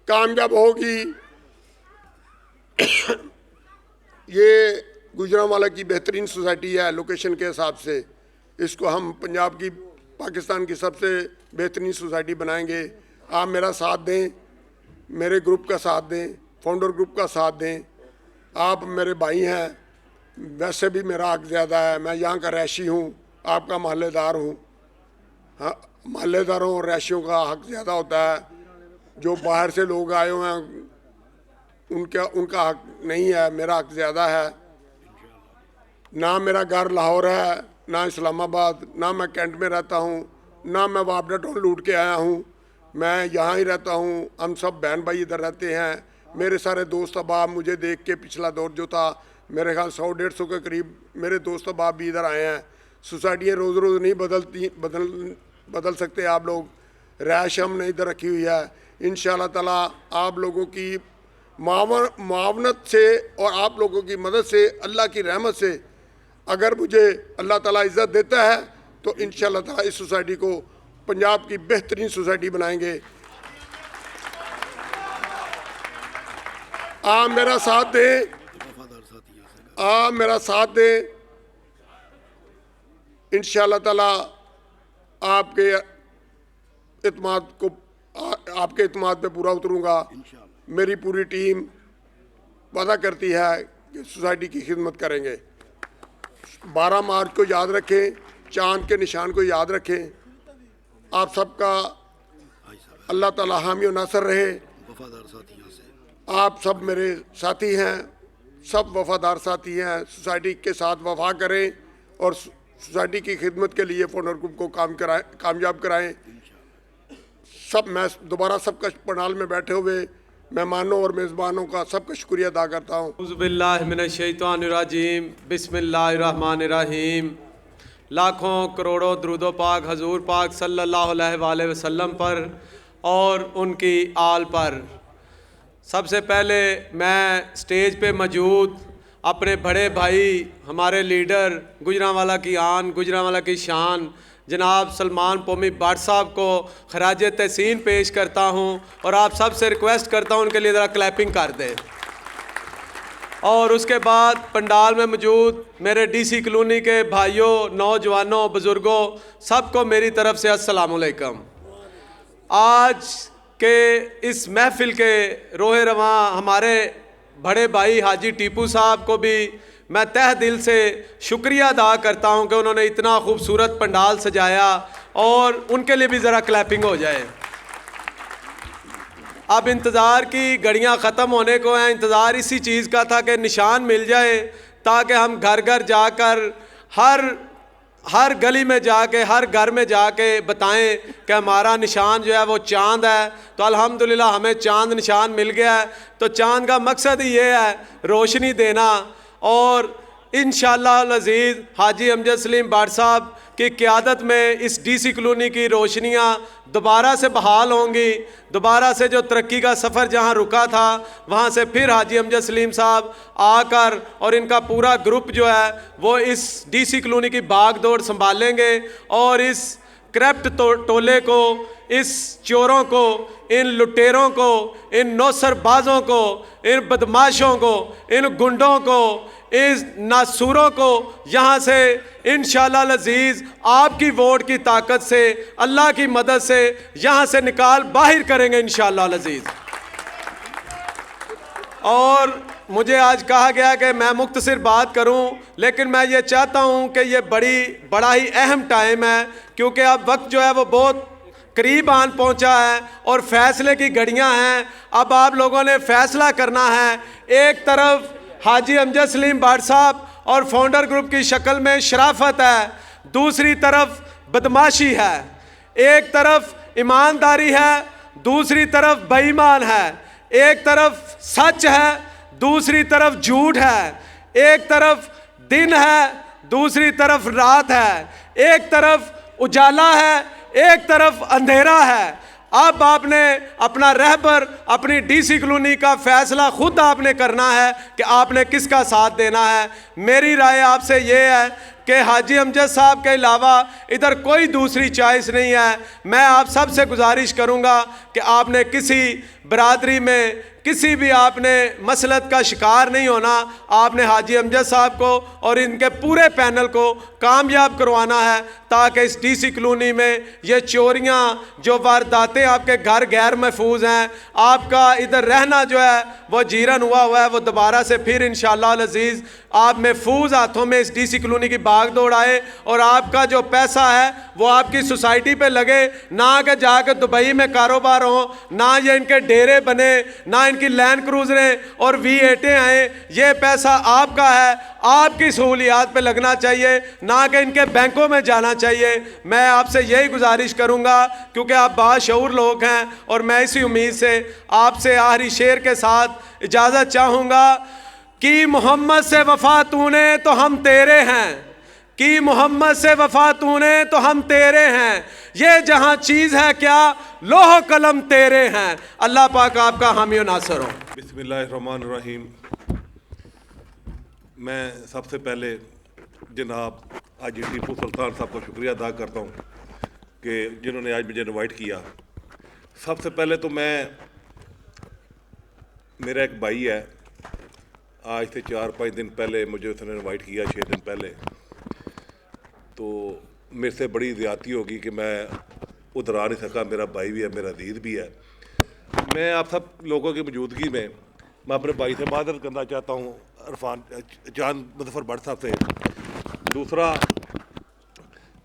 कामयाब होगी, ये गुजरांवाला की बेहतरीन सोसाइटी है लोकेशन के हिसाब से। इसको हम पंजाब की, पाकिस्तान की सबसे बेहतरीन सोसाइटी बनाएंगे। आप मेरा साथ दें, मेरे ग्रुप का साथ दें, फाउंडर ग्रुप का साथ दें। आप मेरे भाई हैं, वैसे भी मेरा हक ज़्यादा है, मैं यहाँ का रैशी हूँ, आपका महल्लेदार हूँ। हाँ, महल्लेदारों और रैशियों का हक ज़्यादा होता है। जो बाहर से लोग आए हुए हैं उनका हक नहीं है, मेरा हक ज़्यादा है। ना मेरा घर लाहौर है, ना इस्लामाबाद, ना मैं कैंट में रहता हूँ, ना मैं वापडा टाउन लूट के आया हूँ, मैं यहाँ ही रहता हूँ। हम सब बहन भाई इधर रहते हैं। मेरे सारे दोस्त अहबाब मुझे देख के पिछला दौर जो था, मेरे ख्याल 100-150 के करीब मेरे दोस्त अहबाब भी इधर आए हैं। सोसाइटियाँ रोज़ रोज़ नहीं बदल सकते आप लोग। रैश हमने इधर रखी हुई है। इंशाअल्लाह ताला आप लोगों की मावनत से और आप लोगों की मदद से, अल्लाह की रहमत से, अगर मुझे अल्लाह ताला इज़्ज़त देता है तो इंशाअल्लाह ताला इस सोसाइटी को पंजाब की बेहतरीन सोसाइटी बनाएंगे। आप मेरा साथ दें, आप मेरा साथ दें। इंशाअल्लाह ताला आपके इत्मीनान पे पूरा उतरूँगा। मेरी पूरी टीम वादा करती है कि सोसाइटी की खिदमत करेंगे। 12 मार्च को याद रखें, चांद के निशान को याद रखें। आप सबका अल्लाह ताला हामी और नासर रहे। आप सब मेरे साथी हैं, सब वफादार साथी हैं। सोसाइटी के साथ वफा करें और सोसाइटी की खिदमत के लिए फाउंडर ग्रुप को कामयाब कराएं। सब मैं दोबारा सबका पंडाल में बैठे हुए मेहमानों और मेज़बानों का सबका शुक्रिया अदा करता हूँ। बिस्मिल्लाहिर्रहमानिर्रहीम, बिस्मिल्लाहिर्रहमानिर्रहीम। लाखों करोड़ों दरूदो पाक हजूर पाक सल्लल्लाहु अलैहि वसल्लम पर और उनकी आल पर। सबसे पहले मैं स्टेज पे मौजूद अपने बड़े भाई, हमारे लीडर, गुजरांवाला की आन, गुजरांवाला की शान, जनाब सलमान पोमी भट्ट साहब को खराज तहसीन पेश करता हूं और आप सब से रिक्वेस्ट करता हूं उनके लिए ज़रा क्लैपिंग कर दें। और उसके बाद पंडाल में मौजूद मेरे डीसी कॉलोनी के भाइयों, नौजवानों, बुज़ुर्गों, सबको मेरी तरफ से अस्सलाम वालेकुम। आज के इस महफिल के रोहे रवां हमारे बड़े भाई हाजी टीपू साहब को भी मैं तह दिल से शुक्रिया अदा करता हूं कि उन्होंने इतना खूबसूरत पंडाल सजाया और उनके लिए भी ज़रा क्लैपिंग हो जाए। अब इंतज़ार की घड़ियां ख़त्म होने को हैं। इंतज़ार इसी चीज़ का था कि निशान मिल जाए ताकि हम घर घर जाकर हर गली में जाके, हर घर में जाके बताएं कि हमारा निशान जो है वो चाँद है। तो अल्हम्दुलिल्लाह हमें चाँद निशान मिल गया है। तो चाँद का मकसद ही ये है रोशनी देना। और इंशाअल्लाह अज़ीज़ हाजी अमजद सलीम भट्ट साहब की क़यादत में इस डीसी कॉलोनी की रोशनियाँ दोबारा से बहाल होंगी। दोबारा से जो तरक्की का सफ़र जहाँ रुका था वहाँ से फिर हाजी अमजद सलीम साहब आकर और इनका पूरा ग्रुप जो है वो इस डीसी कॉलोनी की बागडोर संभालेंगे और इस करप्ट टोले को, इस चोरों को, इन लुटेरों को, इन नौसरबाजों को, इन बदमाशों को, इन गुंडों को, इस नासूरों को यहाँ से इंशाअल्लाह अज़ीज़ आपकी वोट की ताकत से, अल्लाह की मदद से यहाँ से निकाल बाहर करेंगे इंशाअल्लाह अज़ीज़। और मुझे आज कहा गया कि मैं मुख्तसर बात करूं, लेकिन मैं ये चाहता हूं कि ये बड़ा ही अहम टाइम है क्योंकि अब वक्त जो है वो बहुत करीब आन पहुंचा है और फैसले की घड़ियां हैं। अब आप लोगों ने फैसला करना है। एक तरफ हाजी अमजद सलीम भट्ट साहब और फाउंडर ग्रुप की शक्ल में शराफत है, दूसरी तरफ बदमाशी है, एक तरफ ईमानदारी है, दूसरी तरफ बेईमान है, एक तरफ सच है, दूसरी तरफ झूठ है, एक तरफ दिन है, दूसरी तरफ रात है, एक तरफ उजाला है, एक तरफ अंधेरा है। अब आपने अपना रहबर, अपनी डीसी कॉलोनी का फैसला खुद आपने करना है कि आपने किसका साथ देना है। मेरी राय आपसे ये है कि हाजी अमजद साहब के अलावा इधर कोई दूसरी चॉइस नहीं है। मैं आप सब से गुजारिश करूंगा कि आपने किसी बरादरी में किसी भी आपने मसलत का शिकार नहीं होना। आपने हाजी अमजद साहब को और इनके पूरे पैनल को कामयाब करवाना है ताकि इस डीसी कॉलोनी में ये चोरियां, जो वारदातें आपके घर गैर महफूज हैं, आपका इधर रहना जो है वो जीरन हुआ है, वो दोबारा से फिर इंशाअल्लाह अज़ीज़ आप महफूज हाथों में इस डीसी कॉलोनी की भागदौड़ आए और आपका जो पैसा है वो आपकी सोसाइटी पे लगे, ना कि जाकर दुबई में कारोबार हो, ना ये इनके डेरे बने, ना इनकी लैंड क्रूजरें और V8 आए। ये पैसा आपका है, आपकी सहूलियात पे लगना चाहिए, ना कि इनके बैंकों में जाना चाहिए। मैं आपसे यही गुजारिश करूंगा क्योंकि आप बाशऊर लोग हैं और मैं इसी उम्मीद से आपसे आखिरी शेर के साथ इजाज़त चाहूँगा कि मोहम्मद से वफ़ा तूने तो हम तेरे हैं, कि मोहम्मद से वफ़ा तूने तो हम तेरे हैं, ये जहाँ चीज़ है क्या लोह कलम तेरे हैं। अल्लाह पाक आपका हामी और नासर हो। बिस्मिल्लाहिर्रहमानिर्रहीम। मैं सबसे पहले जनाब हाजी टीपू सुल्तान साहब को शुक्रिया अदा करता हूँ कि जिन्होंने आज मुझे इनवाइट किया। सबसे पहले तो मेरा एक भाई है, आज से 4-5 दिन पहले मुझे उसने इनवाइट किया, 6 दिन पहले। तो मेरे से बड़ी ज़्यादती होगी कि मैं उधर आ नहीं सका। मेरा भाई भी है, मेरा अजीज़ भी है। मैं आप सब लोगों की मौजूदगी में मैं अपने भाई से मादरत करना चाहता हूँ, इरफान चांद मुज़फ़्फ़र भट्ट साहब से। दूसरा,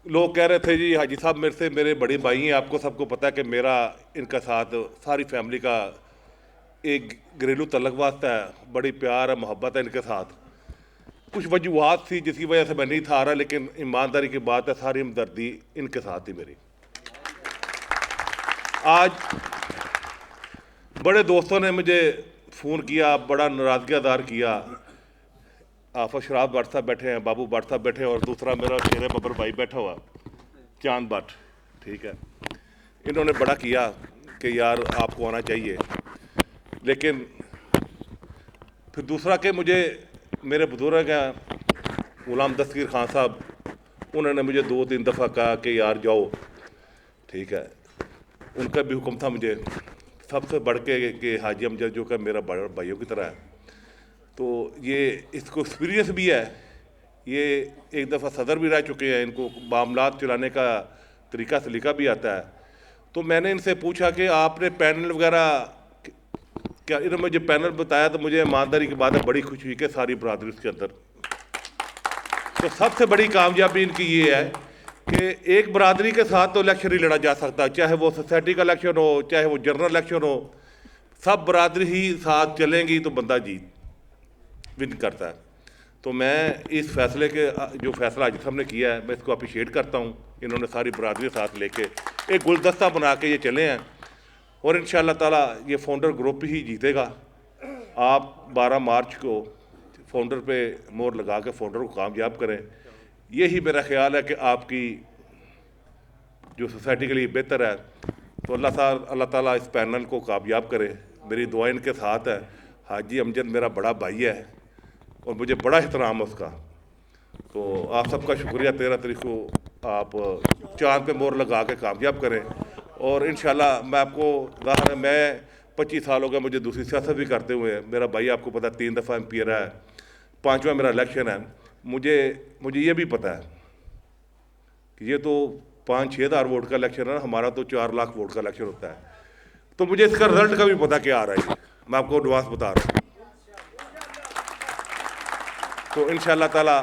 लोग कह रहे थे जी हाजी साहब मेरे बड़े भाई हैं, आपको सबको पता है कि मेरा इनका साथ सारी फैमिली का एक घरेलू तल्लक वास्ता है, बड़ी प्यार है, मोहब्बत है इनके साथ। कुछ वजूहत थी जिसकी वजह से मैं नहीं था रहा, लेकिन ईमानदारी की बात है, सारी हमदर्दी इनके साथ थी मेरी। आज बड़े दोस्तों ने मुझे फ़ोन किया, बड़ा नाराज़गी अज़हार किया। आफत शराब भट्ट साहब बैठे हैं, बाबू भट्ट साहब बैठे हैं और दूसरा मेरा शेर बबर भाई बैठा हुआ चांद भट्ट, ठीक है। इन्होंने बड़ा किया कि यार आपको आना चाहिए, लेकिन फिर दूसरा कि मुझे मेरे बुजुर्ग हैं गुलाम दस्तगीर खान साहब, उन्होंने मुझे 2-3 दफ़ा कहा कि यार जाओ, ठीक है। उनका भी हुक्म था मुझे, सबसे बढ़ के कि हाजी अमजद जो का मेरा बड़ा भाइयों की तरह है, तो ये इसको एक्सपीरियंस भी है, ये एक दफ़ा सदर भी रह चुके हैं, इनको मामलात चलाने का तरीका सलीका भी आता है। तो मैंने इनसे पूछा कि आपने पैनल वगैरह क्या, इन्होंने मुझे पैनल बताया तो मुझे ईमानदारी की बात है बड़ी खुशी हुई कि सारी बरादरी उसके अंदर। तो सबसे बड़ी कामयाबी इनकी ये है कि एक बरादरी के साथ तो इलेक्शन ही लड़ा जा सकता है, चाहे वो सोसाइटी का इलेक्शन हो, चाहे वो जनरल इलेक्शन हो, सब बरादरी ही साथ चलेंगी तो बंदा जीत विन करता है। तो मैं इस फैसले के जो फैसला आज हमने किया है मैं इसको अप्रिशिएट करता हूँ। इन्होंने सारी बरादरी साथ लेके एक गुलदस्ता बना के ये चले हैं और इंशाअल्लाह ताला ये फाउंडर ग्रुप ही जीतेगा। आप 12 मार्च को फाउंडर पे मोहर लगा के फाउंडर को कामयाब करें, यही मेरा ख्याल है कि आपकी जो सोसाइटी के लिए बेहतर है। तो अल्लाह ताला इस पैनल को कामयाब करे। मेरी दुआ इनके साथ है। हाजी अमजद मेरा बड़ा भाई है और मुझे बड़ा एहतराम है उसका। तो आप सबका शुक्रिया। 13 तारीख को आप चांद पे मोहर लगा के कामयाब करें और इंशाल्लाह मैं आपको ज़ाहिर है मैं 25 साल हो गए मुझे दूसरी सियासत भी करते हुए। मेरा भाई आपको पता 3 दफ़ा MP रहा है, 5वां मेरा इलेक्शन है। मुझे ये भी पता है कि ये तो 5-6 हज़ार वोट का इलेक्शन है, हमारा तो 4 लाख वोट का इलेक्शन होता है। तो मुझे इसका रिजल्ट का भी पता क्या आ रहा है, मैं आपको एडवांस बता रहा हूँ। तो इंशाअल्लाह ताला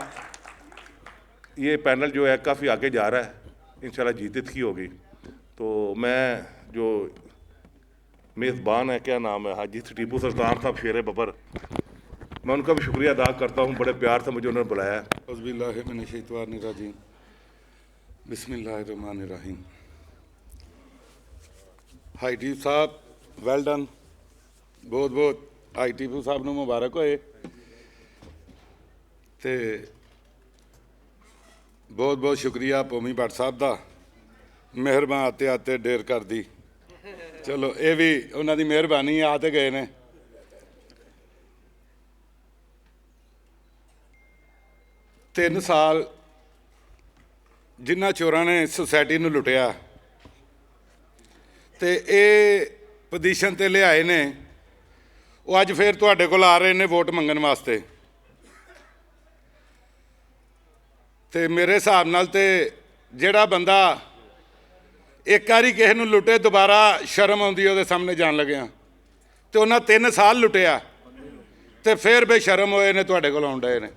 ये पैनल जो है काफ़ी आगे जा रहा है, इंशाअल्लाह जीत इसकी होगी। तो मैं जो मेज़बान है, क्या नाम है, हाजी टीपू सुल्तान साहब शेर बबर, मैं उनका भी शुक्रिया अदा करता हूँ, बड़े प्यार से मुझे उन्होंने बुलाया। औज़ुबिल्लाहिमिनश्शैतानिर्रजीम, बिस्मिल्लाहिर्रहमानिर्रहीम। हाई टीपू साहब वेल डन, बहुत बहुत हाई टीपू साहब ਨੂੰ ਮੁਬਾਰਕ ਹੋਏ ਤੇ बहुत बहुत शुक्रिया भूमि भट्ट साहब का, मेहरबान आते आते ढेर कर दी। चलो ये भी उन्होंने मेहरबानी आ तो गए ने। तीन साल जिन्होंने चोरों ने सोसाइटी में लुटिया तो ये पोजीशन ते ले आए ने, वो अज फिर तुहाडे कोल आ रहे ने वोट मंगन वास्ते। तो मेरे हिसाब नाल ते जिहड़ा बंदा एक बारी किसी नूं लुटे दोबारा शर्म आउंदी उहदे सामने जान लग्या, तो उन्हें 3 साल लुटिया तो फिर बेशर्म होए ने तुहाडे कोल आउण डए ने।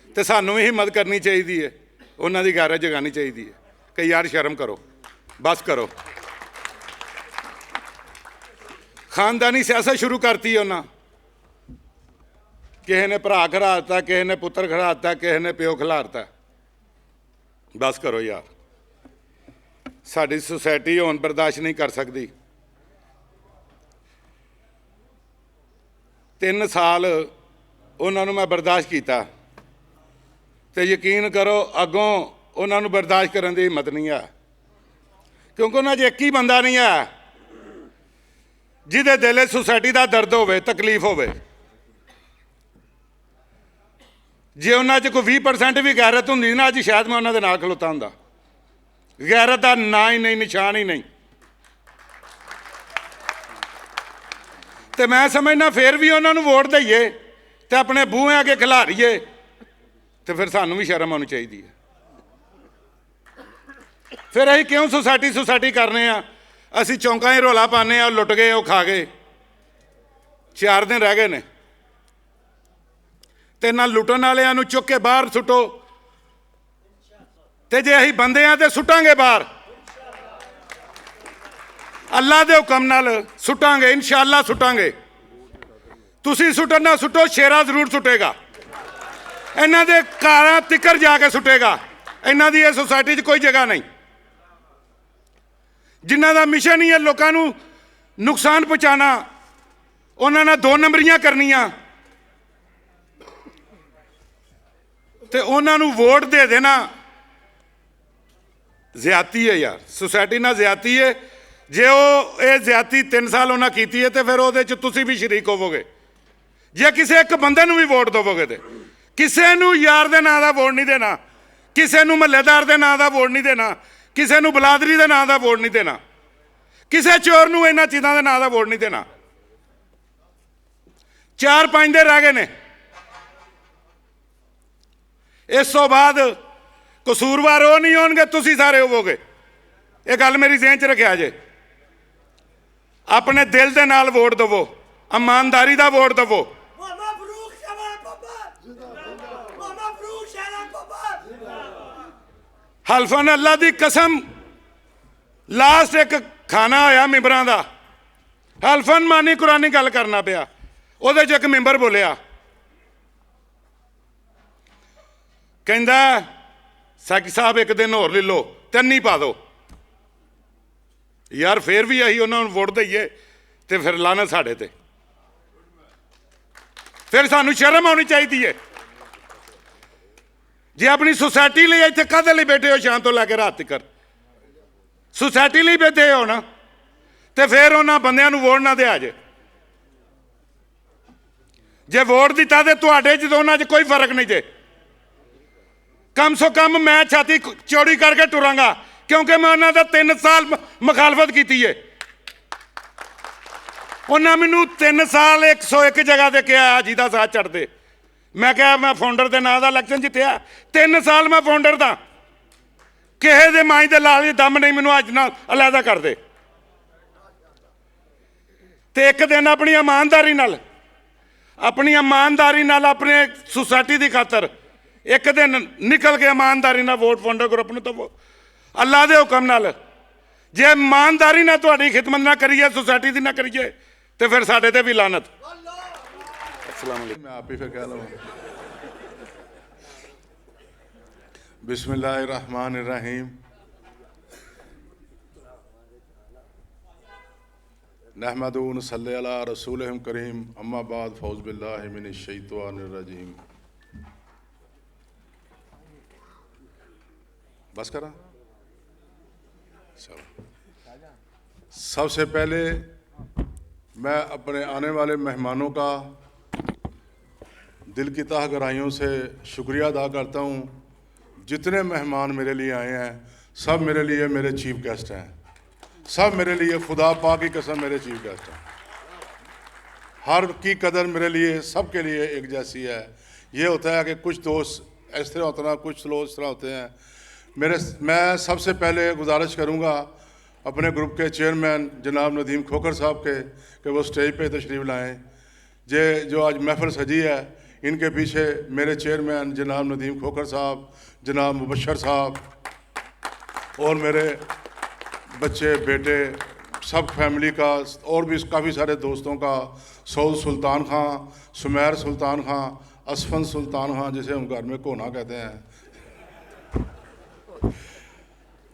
तो सानूं भी हिम्मत करनी चाहिए है, उन्हां दी गैरत जगानी चाहिए है कि यार शर्म करो, बस करो। खानदानी सियासत शुरू करती है उन्हें, किसी ने भरा खिलाता, किसी ने पुत्र खिलाता, किसी ने प्यो खिलाता। बस करो यार, साड़ी सोसाइटी हुण बर्दाश्त नहीं कर सकती। 3 साल उन्होंने मैं बर्दाश्त किया तो यकीन करो अगों उन्होंने बर्दाश्त करने की हिम्मत नहीं है, क्योंकि उन्होंने एक ही बंदा नहीं है जिहदे दिल सोसाइटी का दर्द होवे, तकलीफ होवे। जे उन्होंने कोई 20% भी गैरत होंदी ना, अज शायद मैं उन्होंने नाल खलोता हुंदा। गैरत का ना ही नहीं, निशान ही नहीं। तो मैं समझना फिर भी उन्होंने वोट दईए तो अपने बूहे अगे खिलारीए, तो फिर सानू भी शर्म आनी चाहिए है। फिर असीं क्यों सोसाइटी करने आ? असीं चौंकां 'च रौला पाने आ, लुट गए, वो खा गए, 4 दिन रह गए ने। तो ना लुटन वालियां चुक के बाहर सुटो, तो जे असीं बंदे आ तो सुटांगे बाहर, अल्लाह के हुक्म नाल सुटांगे, इंशाअल्लाह सुटांगे। तुसीं सुटन ना सुटो, शेरा जरूर सुटेगा, इन्हां दे घरां तिकर जाके सुटेगा। इन्हां दी सोसाइटी 'च कोई जगह नहीं। जिन्हां दा मिशन ही है लोकां नूं नुकसान पहुँचाना, उन्हां नाल 2 नंबरियां करनियां तो उन्होंने वोट दे देना ज्यादती है यार, सोसाइटी ना ज्यादती है। जे वो ये ज्यादती 3 साल उन्हें की है तो फिर वो भी शरीक होवोगे। जे किसी एक बंदे भी वोट दोवोगे तो किसी यार दे नां दा वोट नहीं देना, ਕਿਸੇ ਨੂੰ ਮਹੱਲੇਦਾਰ ਦੇ ਨਾਂ ਦਾ ਵੋਟ ਨਹੀਂ ਦੇਣਾ, ਕਿਸੇ ਨੂੰ ਬਲਾਦਰੀ ਦੇ ਨਾਂ ਦਾ ਵੋਟ ਨਹੀਂ ਦੇਣਾ, ਕਿਸੇ ਚੋਰ ਨੂੰ ਇਹਨਾਂ ਚੀਜ਼ਾਂ ਦੇ ਨਾਂ ਦਾ ਵੋਟ ਨਹੀਂ ਦੇਣਾ। 4-5 ਦੇ ਰਹਿ ਗਏ ਨੇ। ਇਸ ਤੋਂ ਬਾਅਦ ਕਸੂਰਵਾਰ ਉਹ ਨਹੀਂ ਹੋਣਗੇ, ਤੁਸੀਂ ਸਾਰੇ ਹੋਵੋਗੇ। ਇਹ ਗੱਲ ਮੇਰੀ ਜ਼ਿਹਨ 'ਚ ਰੱਖਿਆ ਜੇ। ਆਪਣੇ ਦਿਲ ਦੇ ਨਾਲ ਵੋਟ ਦੇਵੋ, ਇਮਾਨਦਾਰੀ ਦਾ ਵੋਟ ਦੇਵੋ। ਹਲਫਨ ਅੱਲਾ ਦੀ ਕਸਮ, ਲਾਸਟ ਇੱਕ ਖਾਣਾ ਹੋਇਆ ਮੈਂਬਰਾਂ ਦਾ, ਹਲਫਨ ਮਾਨੀ ਕੁਰਾਨੀ ਗੱਲ ਕਰਨਾ ਪਿਆ। ਉਹਦੇ 'ਚ ਇੱਕ ਮੈਂਬਰ ਬੋਲਿਆ, ਕਹਿੰਦਾ ਸਾਕੀ ਸਾਹਿਬ ਇੱਕ ਦਿਨ ਹੋਰ ਲੈ ਲਓ, 3 ਹੀ ਪਾ ਦਿਓ। ਯਾਰ ਫਿਰ ਵੀ ਅਸੀਂ ਉਹਨਾਂ ਨੂੰ ਵੋਟ ਦਈਏ ਤੇ ਫਿਰ ਲਾਨਤ ਸਾਡੇ ਤੇ। ਫਿਰ ਸਾਨੂੰ ਸ਼ਰਮ ਆਉਣੀ ਚਾਹੀਦੀ ਹੈ। ਜੇ ਆਪਣੀ ਸੁਸਾਇਟੀ ਲਈ ਇੱਥੇ ਕਾਹਦੇ ਲਈ ਬੈਠੇ ਹੋ ਸ਼ਾਮ ਤੋਂ ਲੈ ਕੇ ਰਾਤ ਤੱਕ, ਸੁਸਾਇਟੀ ਲਈ ਬੈਠੇ ਹੋ ਨਾ, ਤੇ ਫਿਰ ਉਹਨਾਂ ਬੰਦਿਆਂ ਨੂੰ ਵੋਟ ਨਾ ਦਿਆ ਜੇ। ਜੇ ਵੋਟ ਦਿੱਤਾ ਤੇ ਤੁਹਾਡੇ 'ਚ ਉਹਨਾਂ 'ਚ ਕੋਈ ਫਰਕ ਨਹੀਂ ਜੇ। कम सो कम मैं छाती चौड़ी करके टुरांगा, क्योंकि मैं उन्होंने 3 साल मुखालफत की है। उन्हें मैनू 3 साल 101 जगह से कहा जी का साथ चढ़ते। मैं क्या मैं फाउंडर के नाम का इलेक्शन जितया, 3 साल मैं फाउंडर था। किसी के माई के लाल दम नहीं मैनू अज ना अलहदा कर दे। तो एक दिन अपनी ईमानदारी नाल अपने सोसाइटी की खातर एक दिन निकल के ईमानदारी ना वोट फाउंडर ग्रुप में दवो, अल्लाह के हुक्म नाल। जे ईमानदारी ना तुहाडी खिदमत ना करिए, सोसाइटी की ना करिए, तो फिर साडे ते भी लानत। अस्सलाम वालेकुम। मैं आप ही फिर कह लूँ। बिस्मिल्लाहिर्रहमानिर्रहीम। नहमदु व नसल्ली अला रसूलिहिल करीम, अम्मा बाद, फौज बिल्लाहि मिनश शैतानिर रजीम। बस करा। सबसे पहले मैं अपने आने वाले मेहमानों का दिल की तह गहराइयों से शुक्रिया अदा करता हूँ। जितने मेहमान मेरे लिए आए हैं, सब मेरे लिए मेरे चीफ गेस्ट हैं। सब मेरे लिए खुदा पाक की कसम मेरे चीफ गेस्ट हैं। हर की कदर मेरे लिए सब के लिए एक जैसी है। ये होता है कि कुछ दोस्त इस तरह होता है, कुछ लोग इस तरह होते हैं। मैं सबसे पहले गुजारिश करूंगा अपने ग्रुप के चेयरमैन जनाब नदीम खोखर साहब के कि वो स्टेज पे तशरीफ़ लाएं। जो आज महफिल सजी है, इनके पीछे मेरे चेयरमैन जनाब नदीम खोखर साहब, जनाब मुबशर साहब और मेरे बच्चे बेटे, सब फैमिली का और भी काफ़ी सारे दोस्तों का, सऊद सुल्तान खां, सुमैर सुल्तान खां, असफन सुल्तान खां जिसे हम घर में कोना कहते हैं,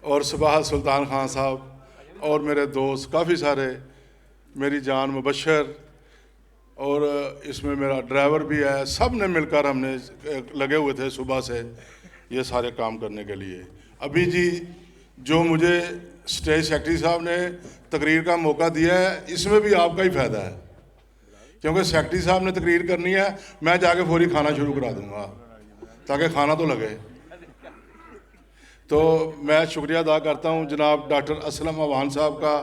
और सबाह सुल्तान खान साहब और मेरे दोस्त काफ़ी सारे, मेरी जान मुबशर और इसमें मेरा ड्राइवर भी है। सब ने मिलकर हमने लगे हुए थे सुबह से ये सारे काम करने के लिए। अभी जी जो मुझे स्टेज सेक्रेटरी साहब ने तकरीर का मौका दिया है, इसमें भी आपका ही फ़ायदा है, क्योंकि सेक्रेटरी साहब ने तकरीर करनी है, मैं जाके फौरी खाना शुरू करा दूँगा ताकि खाना तो लगे। तो मैं शुक्रिया अदा करता हूँ जनाब डॉक्टर असलम अवान साहब का,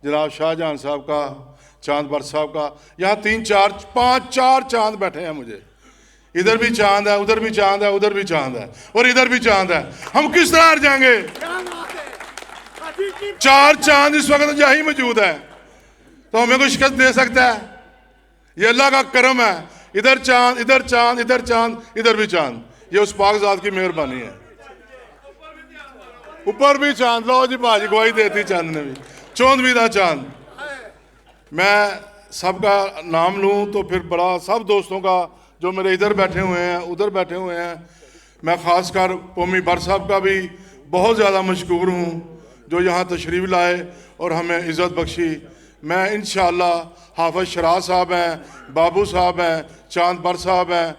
जनाब शाहजहां साहब का, चांद भट्ट साहब का। यहाँ 3 4 5 4 चांद बैठे हैं मुझे। इधर भी चांद है, उधर भी चांद है, उधर भी चांद है और इधर भी चांद है। हम किस तरह हार जाएंगे? 4 चांद इस वक्त जहाँ ही मौजूद है, तो हमें कोई शिकस्त दे सकता है? ये अल्लाह का करम है। इधर चांद, इधर चांद, इधर चांद, इधर भी चांद। ये उस पाकज़ात की मेहरबानी है। ऊपर भी चांद, लो जी भाजी गवाही देती चांद ने भी, 14वीं चांद। मैं सबका नाम लूँ तो फिर बड़ा, सब दोस्तों का जो मेरे इधर बैठे हुए हैं, उधर बैठे हुए हैं, मैं ख़ासकर पोमी भट्ट साहब का भी बहुत ज़्यादा मशकूर हूँ जो यहाँ तशरीफ़ लाए और हमें इज़्ज़त बख्शी। मैं इंशाअल्लाह हाफ़िज़ शराज साहब हैं, बाबू साहब हैं, चांद भट्ट साहब हैं,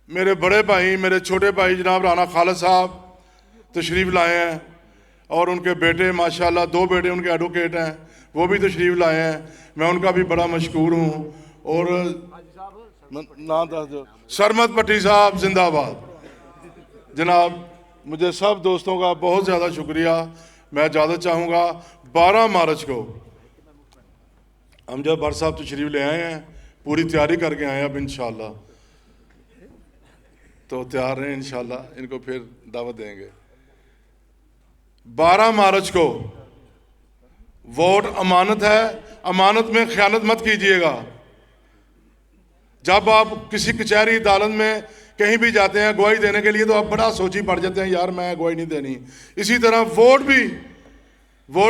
मेरे बड़े भाई, मेरे छोटे भाई जनाब राना खालिद साहब तशरीफ़ लाए हैं और उनके बेटे माशाल्लाह 2 बेटे उनके एडवोकेट हैं, वो भी तशरीफ़ लाए हैं। मैं उनका भी बड़ा मशकूर हूँ। और नाम दस दो, सरमत भट्टी साहब जिंदाबाद। जनाब मुझे सब दोस्तों का बहुत ज़्यादा शुक्रिया। मैं ज़्यादा चाहूँगा 12 मार्च को हम जब भर साहब तशरीफ़ ले आए हैं, पूरी तैयारी करके आए हैं अब इंशाल्लाह, तो तैयार हैं इंशाल्लाह, इनको फिर दावत देंगे। 12 मार्च को वोट अमानत है, अमानत में ख़यानत मत कीजिएगा। जब आप किसी कचहरी अदालत में कहीं भी जाते हैं गवाही देने के लिए तो आप बड़ा सोची पड़ जाते हैं, यार मैं गवाही नहीं देनी। इसी तरह वोट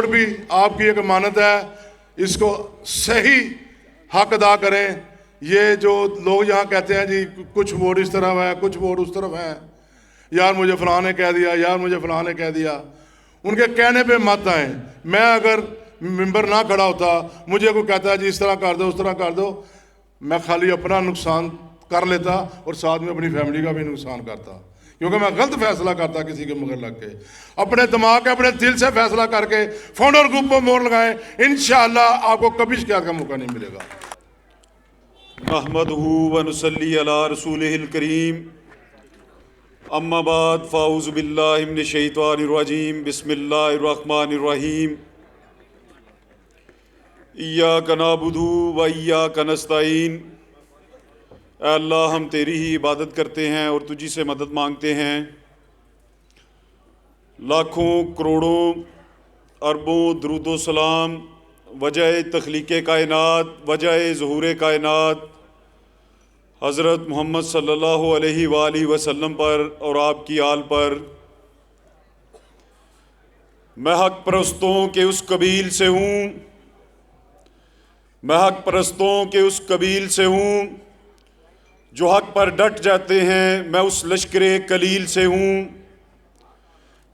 भी आपकी एक अमानत है, इसको सही हक अदा करें। ये जो लोग यहाँ कहते हैं जी कुछ वोट इस तरफ है, कुछ वोट उस तरफ है, यार मुझे फलां ने कह दिया, यार मुझे फलां ने कह दिया, उनके कहने पे मत आए। मैं अगर मेंबर ना खड़ा होता, मुझे कोई कहता है जी इस तरह कर दो, उस तरह कर दो, मैं खाली अपना नुकसान कर लेता और साथ में अपनी फैमिली का भी नुकसान करता, क्योंकि मैं गलत फैसला करता किसी के मगर लग के। अपने दिमाग के अपने दिल से फैसला करके फाउंडर ग्रुप पर मोहर लगाएं, इंशाअल्लाह आपको कभी शिकायत का मौका नहीं मिलेगा। नहमदहू व नुसल्ली अला रसूलिहिल करीम, अम्मा बाद, फ़ाऊज़ु बिल्लाहि मिनश शैतानिर रजीम, बिस्मिल्लाहिर रहमानिर रहीम। इय्याका नअबुदु व इय्याका नस्तईन। अल्लाह हम तेरी ही इबादत करते हैं और तुझी से मदद मांगते हैं। लाखों करोड़ों अरबों दरूदो सलाम वजह तख्लीक़ कायनात, वजह ज़हूर कायनात हज़रत मोहम्मद सल्लल्लाहु अलैहि वसल्लम पर और आपकी आल पर। मैं हक़ परस्तों के उस कबील से हूँ, मैं हक़ परस्तों के उस कबील से हूँ जो हक़ पर डट जाते हैं। मैं उस लश्करे कलील से हूँ।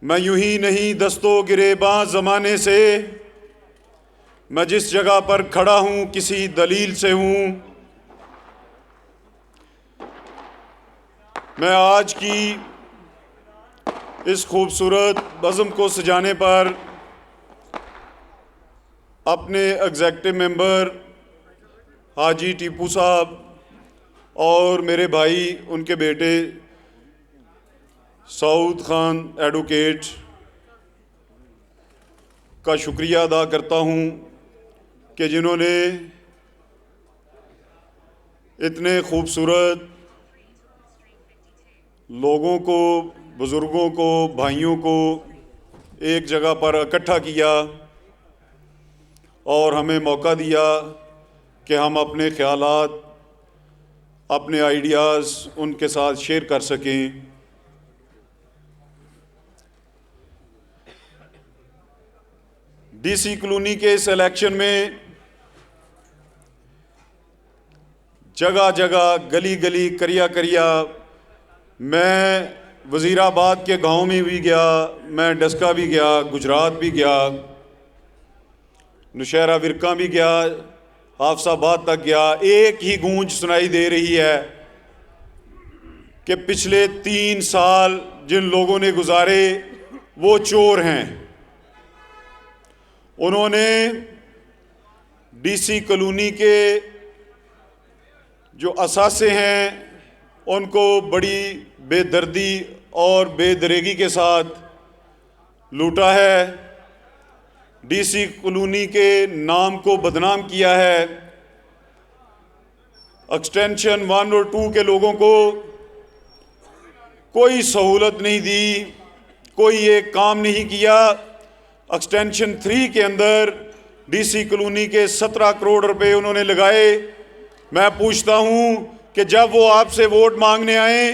मैं यूं ही नहीं दस्तो गिरेबां ज़माने से, मैं जिस जगह पर खड़ा हूँ किसी दलील से हूँ। मैं आज की इस खूबसूरत बज़्म को सजाने पर अपने एग्ज़ेक्टिव मेंबर हाजी टीपू साहब और मेरे भाई उनके बेटे सऊद खान एडवोकेट का शुक्रिया अदा करता हूँ कि जिन्होंने इतने खूबसूरत लोगों को, बुज़ुर्गों को, भाइयों को एक जगह पर इकट्ठा किया और हमें मौका दिया कि हम अपने ख़यालात, अपने आइडियाज़ उनके साथ शेयर कर सकें। डीसी कॉलोनी के इस इलेक्शन में जगह जगह, गली गली, करिया करिया, मैं वज़ीराबाद के गांव में भी गया, मैं डस्का भी गया, गुजरात भी गया, नौशहरा विरका भी गया, हाफसाबाद तक गया। एक ही गूंज सुनाई दे रही है कि पिछले 3 साल जिन लोगों ने गुजारे वो चोर हैं। उन्होंने डीसी कॉलोनी के जो असासे हैं उनको बड़ी बेदर्दी और बेदरेगी के साथ लूटा है, डीसी कॉलोनी के नाम को बदनाम किया है। एक्सटेंशन 1 और 2 के लोगों को कोई सहूलत नहीं दी, कोई एक काम नहीं किया। एक्सटेंशन 3 के अंदर डीसी कॉलोनी के 17 करोड़ रुपए उन्होंने लगाए। मैं पूछता हूं कि जब वो आपसे वोट मांगने आए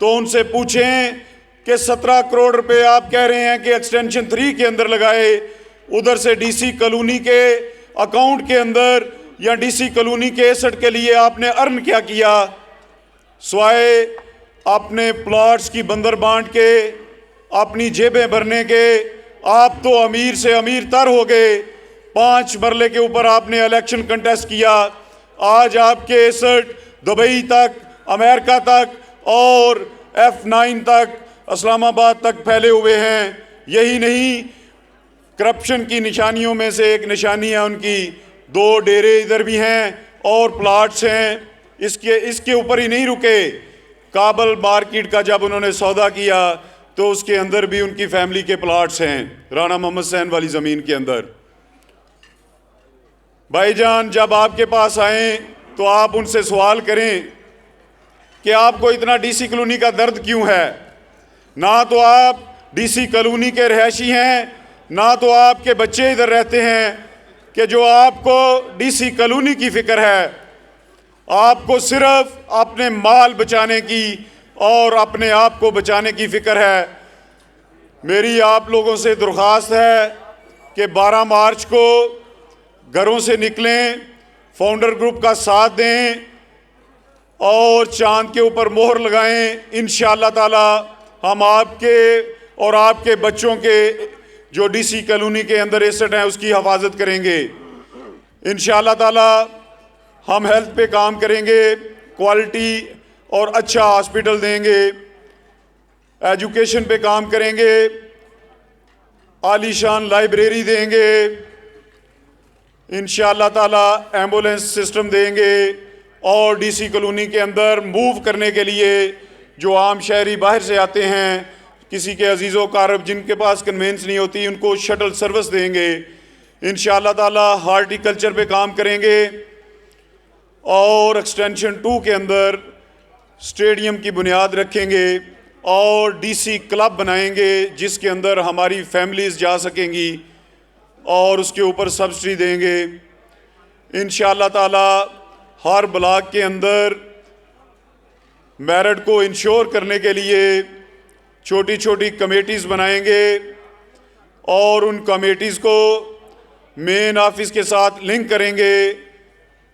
तो उनसे पूछें कि 17 करोड़ रुपए आप कह रहे हैं कि एक्सटेंशन 3 के अंदर लगाए, उधर से डीसी कॉलोनी के अकाउंट के अंदर या डीसी कॉलोनी के एसेट के लिए आपने अर्न क्या किया, स्वाए अपने प्लॉट्स की बंदर बांट के अपनी जेबें भरने के। आप तो अमीर से अमीर तर हो गए। 5 मरले के ऊपर आपने इलेक्शन कंटेस्ट किया। आज आपके एसेट दुबई तक, अमेरिका तक और F9 तक, इस्लामाबाद तक फैले हुए हैं। यही नहीं, करप्शन की निशानियों में से एक निशानी है उनकी 2 डेरे इधर भी हैं और प्लाट्स हैं। इसके ऊपर ही नहीं रुके, काबल मार्केट का जब उन्होंने सौदा किया तो उसके अंदर भी उनकी फैमिली के प्लाट्स हैं, राणा मोहम्मद सैन वाली ज़मीन के अंदर। भाईजान जब आपके पास आए तो आप उनसे सवाल करें कि आपको इतना डीसी कॉलोनी का दर्द क्यों है। ना तो आप डीसी कॉलोनी के रहायशी हैं, ना तो आपके बच्चे इधर रहते हैं कि जो आपको डीसी कॉलोनी की फ़िक्र है। आपको सिर्फ अपने माल बचाने की और अपने आप को बचाने की फ़िक्र है। मेरी आप लोगों से दरख्वास्त है कि 12 मार्च को घरों से निकलें, फाउंडर ग्रुप का साथ दें और चांद के ऊपर मोहर लगाएं। इंशाअल्लाह ताला हम आपके और आपके बच्चों के जो डीसी कॉलोनी के अंदर एसेट हैं उसकी हिफाजत करेंगे। इंशाअल्लाह ताला हम हेल्थ पे काम करेंगे, क्वालिटी और अच्छा हॉस्पिटल देंगे, एजुकेशन पे काम करेंगे, आलीशान लाइब्रेरी देंगे, इंशाअल्लाह ताला एम्बुलेंस सिस्टम देंगे और डीसी कॉलोनी के अंदर मूव करने के लिए जो आम शहरी बाहर से आते हैं, किसी के अजीज़ो कारब जिनके पास कन्वेंस नहीं होती, उनको शटल सर्विस देंगे। इंशाअल्लाह ताला हार्टिकल्चर पे काम करेंगे और एक्सटेंशन 2 के अंदर स्टेडियम की बुनियाद रखेंगे और डीसी क्लब बनाएंगे जिसके अंदर हमारी फैमिलीज़ जा सकेंगी और उसके ऊपर सब्सिडी देंगे। इंशाअल्लाह ताला हर ब्लॉक के अंदर मेरिट को इंश्योर करने के लिए छोटी छोटी कमेटीज़ बनाएंगे और उन कमेटीज़ को मेन ऑफिस के साथ लिंक करेंगे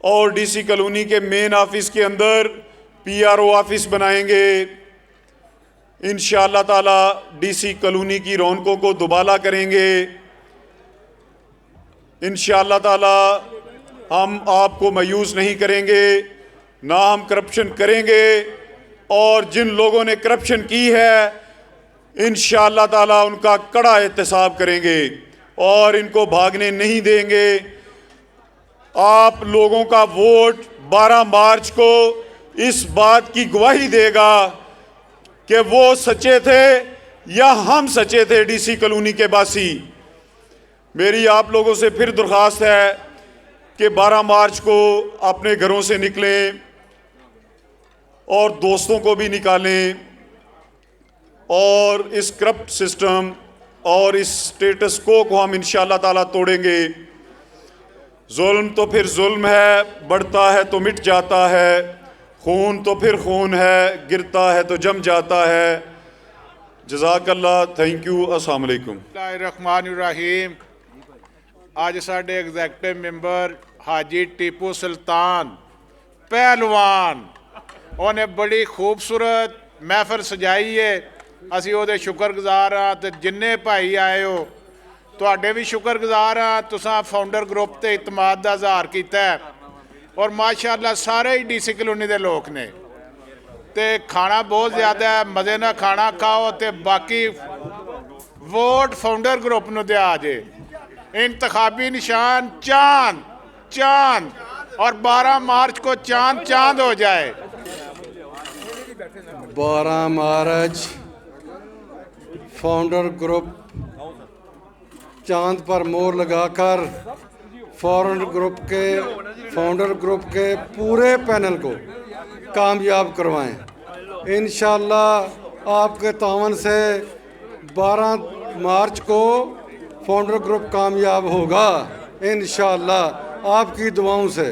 और डीसी कॉलोनी के मेन ऑफिस के अंदर पीआरओ ऑफिस बनाएंगे। इंशाअल्लाह ताला डीसी कॉलोनी की रौनकों को दुबाला करेंगे। इंशाअल्लाह ताला हम आपको मायूस नहीं करेंगे, ना हम करप्शन करेंगे और जिन लोगों ने करप्शन की है इंशाअल्लाह ताला उनका कड़ा एहतसाब करेंगे और इनको भागने नहीं देंगे। आप लोगों का वोट 12 मार्च को इस बात की गवाही देगा कि वो सच्चे थे या हम सच्चे थे डीसी कॉलोनी के बासी। मेरी आप लोगों से फिर दरख्वास्त है कि 12 मार्च को अपने घरों से निकलें और दोस्तों को भी निकालें और इस करप्ट सिस्टम और इस स्टेटस को हम इंशाअल्लाह ताला तोड़ेंगे। जुल्म तो फिर जुल्म है, बढ़ता है तो मिट जाता है, खून तो फिर खून है, गिरता है तो जम जाता है। जज़ाकल्लाह, थैंक यू, अस्सलाम वालेकुम। रहमानिर्रहीम। आज साडे एग्जैक्टिव मैंबर हाजी टीपू सुल्तान पहलवान उन्हें बड़ी खूबसूरत महफिल सजाई है। असी ਉਹਦੇ शुक्रगुजार हाँ तो जिन्ने भाई आए हो ਤੁਹਾਡੇ भी शुक्रगुजार हाँ। तुसां फाउंडर ग्रुप ते इतमाद का इजहार किया और माशाअल्लाह सारे ही डीसी कॉलोनी के लोग ने ते खाना बहुत ज़्यादा है, मज़े ना खाना खाओ तो बाकी वोट फाउंडर ग्रुप नूं दिया जे। इंतखाबी निशान चांद चांद और 12 मार्च को चांद चांद हो जाए। 12 मार्च फाउंडर ग्रुप चांद पर मोहर लगाकर फाउंडर ग्रुप के पूरे पैनल को कामयाब करवाएं। इंशाअल्लाह आपके तावन से 12 मार्च को फाउंडर ग्रुप कामयाब होगा इंशाअल्लाह, आपकी दुआओं से।